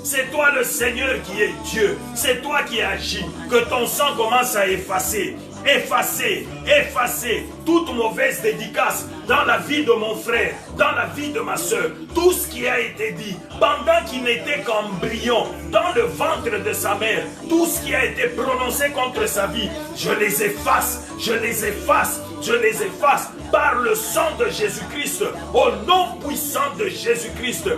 C'est toi le Seigneur qui est Dieu. C'est toi qui agis. Que ton sang commence à effacer. Effacer, effacer toute mauvaise dédicace dans la vie de mon frère, dans la vie de ma soeur. Tout ce qui a été dit pendant qu'il n'était qu'embryon dans le ventre de sa mère, tout ce qui a été prononcé contre sa vie, je les efface, je les efface, je les efface par le sang de Jésus-Christ, au nom puissant de Jésus-Christ.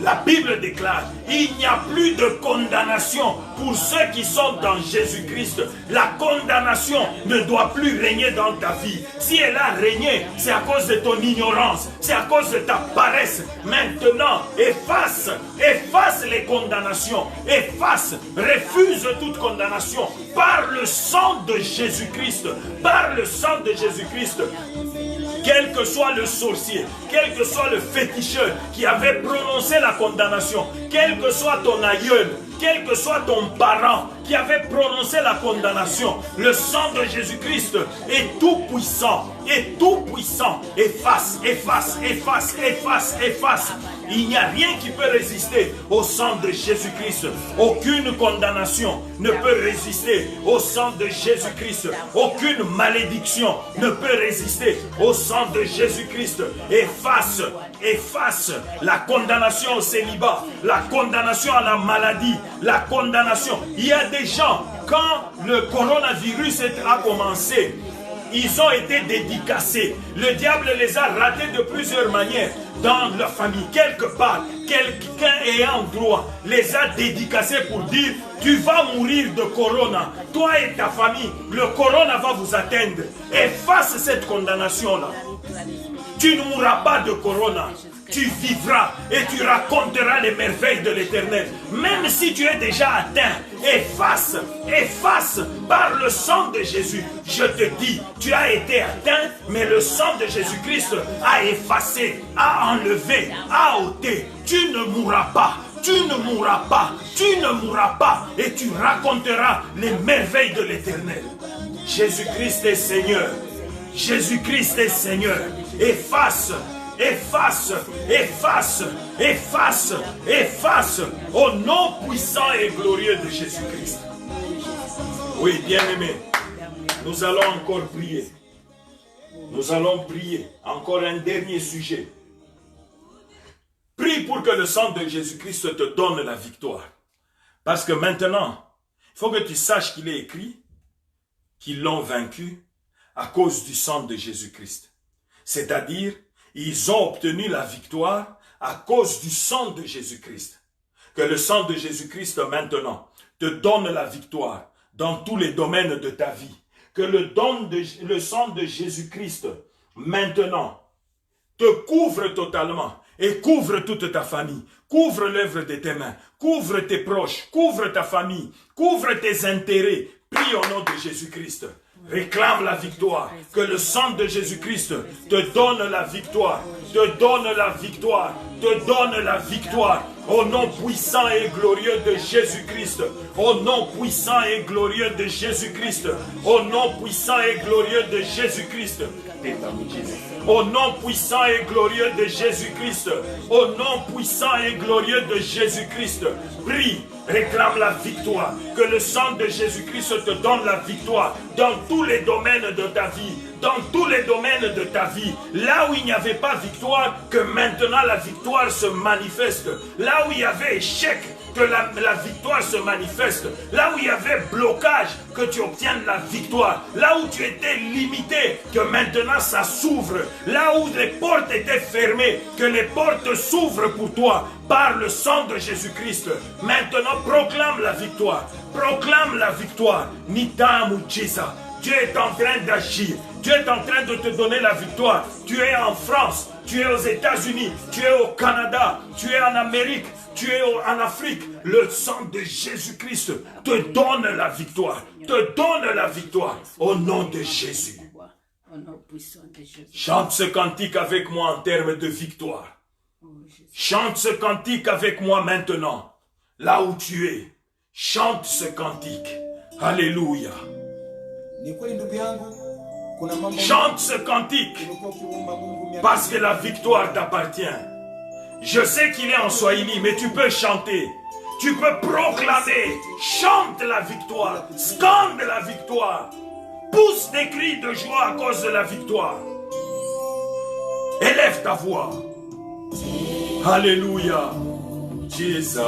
La Bible déclare, il n'y a plus de condamnation pour ceux qui sont dans Jésus-Christ. La condamnation ne doit plus régner dans ta vie. Si elle a régné, c'est à cause de ton ignorance, c'est à cause de ta paresse. Maintenant, efface, efface les condamnations, efface, refuse toute condamnation par le sang de Jésus-Christ, par le sang de Jésus-Christ. Quel que soit le sorcier, quel que soit le féticheur qui avait prononcé la condamnation, quel que soit ton aïeul, quel que soit ton parent qui avait prononcé la condamnation, le sang de Jésus-Christ est tout puissant, est tout puissant. Efface, efface, efface, efface, efface. Il n'y a rien qui peut résister au sang de Jésus-Christ. Aucune condamnation ne peut résister au sang de Jésus-Christ. Aucune malédiction ne peut résister au sang de Jésus-Christ. Efface, efface la condamnation au célibat, la condamnation à la maladie, la condamnation. Il y a des gens, quand le coronavirus a commencé, ils ont été dédicacés. Le diable les a ratés de plusieurs manières dans leur famille. Quelque part, quelqu'un ayant droit les a dédicacés pour dire, tu vas mourir de corona. Toi et ta famille, le corona va vous atteindre. Efface cette condamnation-là. Tu ne mourras pas de corona. Tu vivras et tu raconteras les merveilles de l'Éternel. Même si tu es déjà atteint, efface, efface par le sang de Jésus. Je te dis, tu as été atteint, mais le sang de Jésus-Christ a effacé, a enlevé, a ôté. Tu ne mourras pas. Tu ne mourras pas. Tu ne mourras pas. Et tu raconteras les merveilles de l'Éternel. Jésus-Christ est Seigneur. Jésus-Christ est Seigneur. Efface. Efface, efface, efface, efface, au nom puissant et glorieux de Jésus-Christ. Oui, bien-aimés, nous allons encore prier. Nous allons prier. Encore un dernier sujet. Prie pour que le sang de Jésus-Christ te donne la victoire. Parce que maintenant, il faut que tu saches qu'il est écrit qu'ils l'ont vaincu à cause du sang de Jésus-Christ. C'est-à-dire, ils ont obtenu la victoire à cause du sang de Jésus-Christ. Que le sang de Jésus-Christ maintenant te donne la victoire dans tous les domaines de ta vie. Que le sang de Jésus-Christ maintenant te couvre totalement et couvre toute ta famille. Couvre l'œuvre de tes mains. Couvre tes proches. Couvre ta famille. Couvre tes intérêts. Prie au nom de Jésus-Christ. Réclame la victoire. Que le sang de Jésus-Christ te donne la victoire. Te donne la victoire. Te donne la victoire. Au nom puissant et glorieux de Jésus-Christ. Au nom puissant et glorieux de Jésus-Christ. Au nom puissant et glorieux de Jésus-Christ. Au nom puissant et glorieux de Jésus-Christ. Au nom puissant et glorieux de Jésus-Christ. Prie, réclame la victoire. Que le sang de Jésus-Christ te donne la victoire dans tous les domaines de ta vie. Dans tous les domaines de ta vie. Là où il n'y avait pas victoire, que maintenant la victoire se manifeste. Là où il y avait échec, que la victoire se manifeste. Là où il y avait blocage, que tu obtiennes la victoire. Là où tu étais limité, que maintenant ça s'ouvre. Là où les portes étaient fermées, que les portes s'ouvrent pour toi par le sang de Jésus-Christ. Maintenant proclame la victoire. Proclame la victoire. Nita Mujiza. Dieu est en train d'agir. Dieu est en train de te donner la victoire. Tu es en France, tu es aux États-Unis, tu es au Canada, tu es en Amérique, tu es en Afrique. Le sang de Jésus-Christ te donne la victoire. Te donne la victoire au nom de Jésus. Chante ce cantique avec moi en termes de victoire. Chante ce cantique avec moi maintenant. Là où tu es, chante ce cantique. Alléluia. Chante ce cantique parce que la victoire t'appartient. Je sais qu'il est en Swahili, mais tu peux chanter. Tu peux proclamer. Chante la victoire. Scande la victoire. Pousse des cris de joie à cause de la victoire. Élève ta voix. Alléluia. Jésus.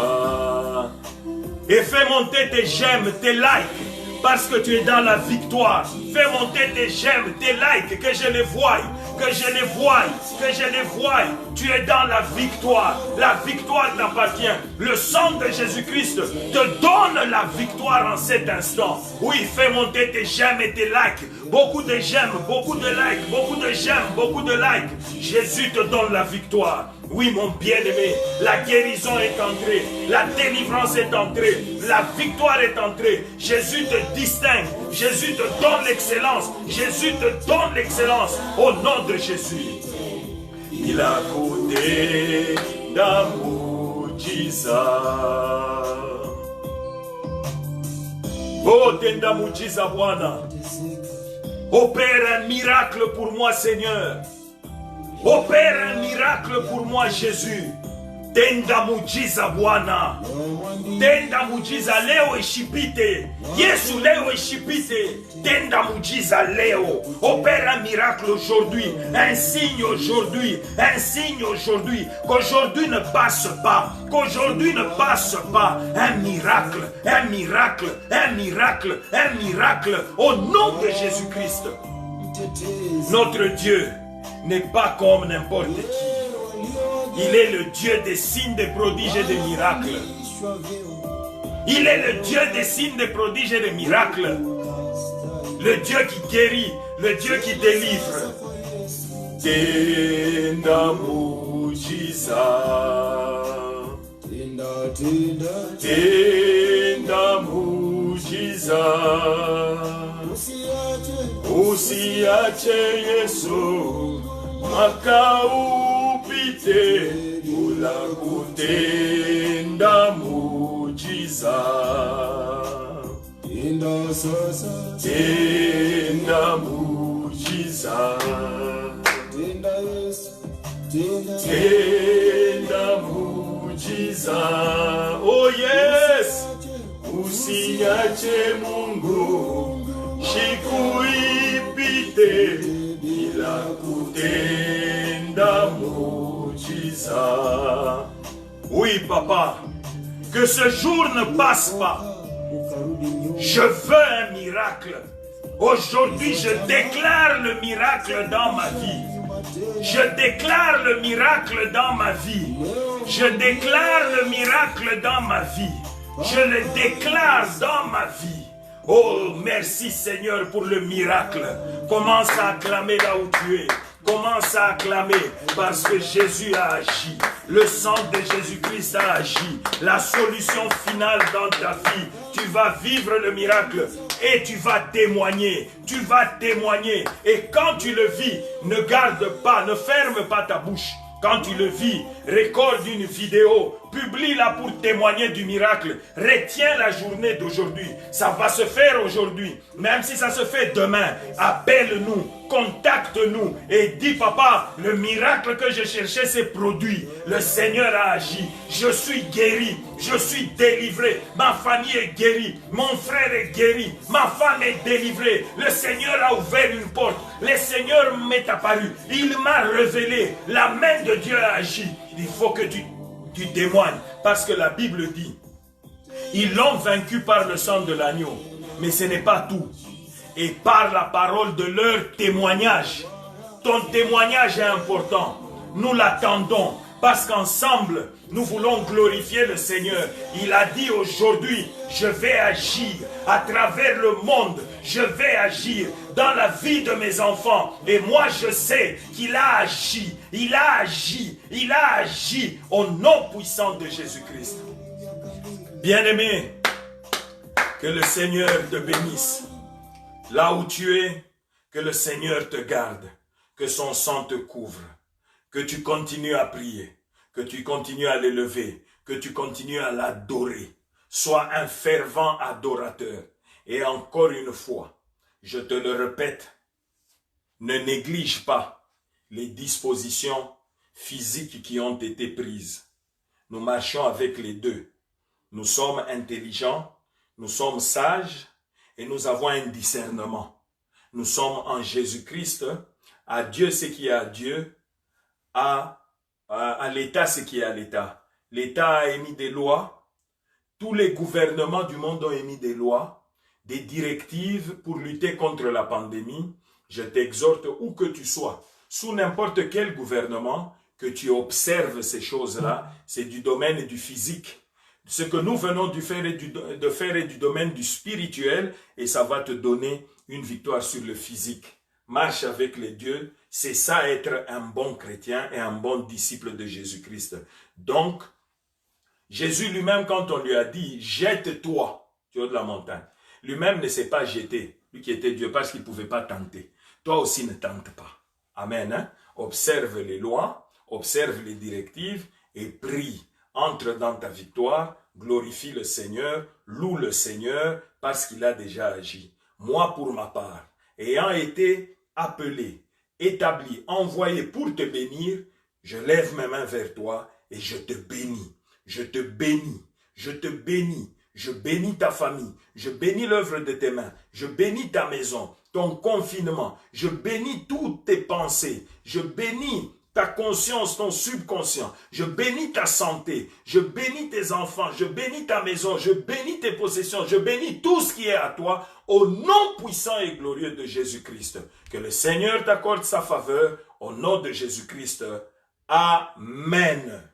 Et fais monter tes j'aime, tes likes. Parce que tu es dans la victoire. Fais monter tes j'aime, tes likes, que je les voie, que je les voie, que je les voie. Tu es dans la victoire. La victoire t'appartient. Le sang de Jésus-Christ te donne la victoire en cet instant. Oui, fais monter tes j'aime et tes likes. Beaucoup de j'aime, beaucoup de likes, beaucoup de j'aime, beaucoup de likes. Jésus te donne la victoire. Oui, mon bien-aimé, la guérison est entrée, la délivrance est entrée, la victoire est entrée. Jésus te distingue, Jésus te donne l'excellence, Jésus te donne l'excellence au nom de Jésus. Il a côté d'amour, Jésus. Oh, tenda muujiza Bwana. Opère un miracle pour moi, Seigneur. Opère un miracle pour moi, Jésus. Tenda muujiza Bwana. Tenda muujiza leo ishipite. Yesu leo ishipite. Tenda muujiza leo. Opère un miracle aujourd'hui. Un signe aujourd'hui. Un signe aujourd'hui. Qu'aujourd'hui ne passe pas. Qu'aujourd'hui ne passe pas. Un miracle. Un miracle. Un miracle. Un miracle. Au nom de Jésus-Christ. Notre Dieu n'est pas comme n'importe qui. Il est le Dieu des signes, des prodiges et des miracles. Il est le Dieu des signes, des prodiges et des miracles. Le Dieu qui guérit, le Dieu qui délivre. Tenda muujiza. Tenda muujiza. Usiache Yesu mwaka upite bila kutenda muujiza. Tenda muujiza. Tenda muujiza. Oh yes. Usiache Mungu siku ipite bila kutenda muujiza. Oui, papa, que ce jour ne passe pas. Je veux un miracle. Aujourd'hui, je déclare le miracle dans ma vie. Je déclare le miracle dans ma vie. Je déclare le miracle dans ma vie. Je le déclare dans ma vie. Oh, merci Seigneur pour le miracle. Commence à acclamer là où tu es. Commence à acclamer parce que Jésus a agi. Le sang de Jésus-Christ a agi. La solution finale dans ta vie. Tu vas vivre le miracle et tu vas témoigner. Tu vas témoigner. Et quand tu le vis, ne garde pas, ne ferme pas ta bouche. Quand tu le vis, recorde une vidéo, publie-la pour témoigner du miracle. Retiens la journée d'aujourd'hui. Ça va se faire aujourd'hui. Même si ça se fait demain, appelle-nous, contacte-nous et dis, papa, le miracle que je cherchais s'est produit. Le Seigneur a agi. Je suis guéri. Je suis délivré. Ma famille est guérie. Mon frère est guéri. Ma femme est délivrée. Le Seigneur a ouvert une porte. Le Seigneur m'est apparu. Il m'a révélé. La main de Dieu a agi. Il faut que tu témoignes. Parce que la Bible dit, ils l'ont vaincu par le sang de l'agneau. Mais ce n'est pas tout. Et par la parole de leur témoignage. Ton témoignage est important. Nous l'attendons. Parce qu'ensemble, nous voulons glorifier le Seigneur. Il a dit aujourd'hui, je vais agir à travers le monde. je vais agir dans la vie de mes enfants. Et moi, je sais qu'il a agi, il a agi, il a agi au nom puissant de Jésus-Christ. Bien-aimé, que le Seigneur te bénisse. Là où tu es, que le Seigneur te garde, que son sang te couvre, que tu continues à prier, que tu continues à l'élever, que tu continues à l'adorer. Sois un fervent adorateur. Et encore une fois, je te le répète, ne néglige pas les dispositions physiques qui ont été prises. Nous marchons avec les deux. Nous sommes intelligents, nous sommes sages et nous avons un discernement. Nous sommes en Jésus-Christ, à Dieu ce qui est à Dieu, à l'État ce qui est à l'État. L'État a émis des lois, tous les gouvernements du monde ont émis des lois, des directives pour lutter contre la pandémie. Je t'exhorte où que tu sois, sous n'importe quel gouvernement, que tu observes ces choses-là. C'est du domaine du physique. Ce que nous venons de faire est du domaine du spirituel et ça va te donner une victoire sur le physique. Marche avec les dieux, c'est ça être un bon chrétien et un bon disciple de Jésus-Christ. Donc, Jésus lui-même, quand on lui a dit « Jette-toi du haut de la montagne », lui-même ne s'est pas jeté, lui qui était Dieu, parce qu'il ne pouvait pas tenter. Toi aussi ne tente pas. Amen. Hein? Observe les lois, observe les directives et prie. Entre dans ta victoire, glorifie le Seigneur, loue le Seigneur parce qu'il a déjà agi. Moi, pour ma part, ayant été appelé, établi, envoyé pour te bénir, je lève mes mains vers toi et je te bénis. Je te bénis, je te bénis, je bénis ta famille, je bénis l'œuvre de tes mains, je bénis ta maison, ton confinement, je bénis toutes tes pensées, je bénis ta conscience, ton subconscient, je bénis ta santé, je bénis tes enfants, je bénis ta maison, je bénis tes possessions, je bénis tout ce qui est à toi, au nom puissant et glorieux de Jésus-Christ. Que le Seigneur t'accorde sa faveur, au nom de Jésus-Christ. Amen.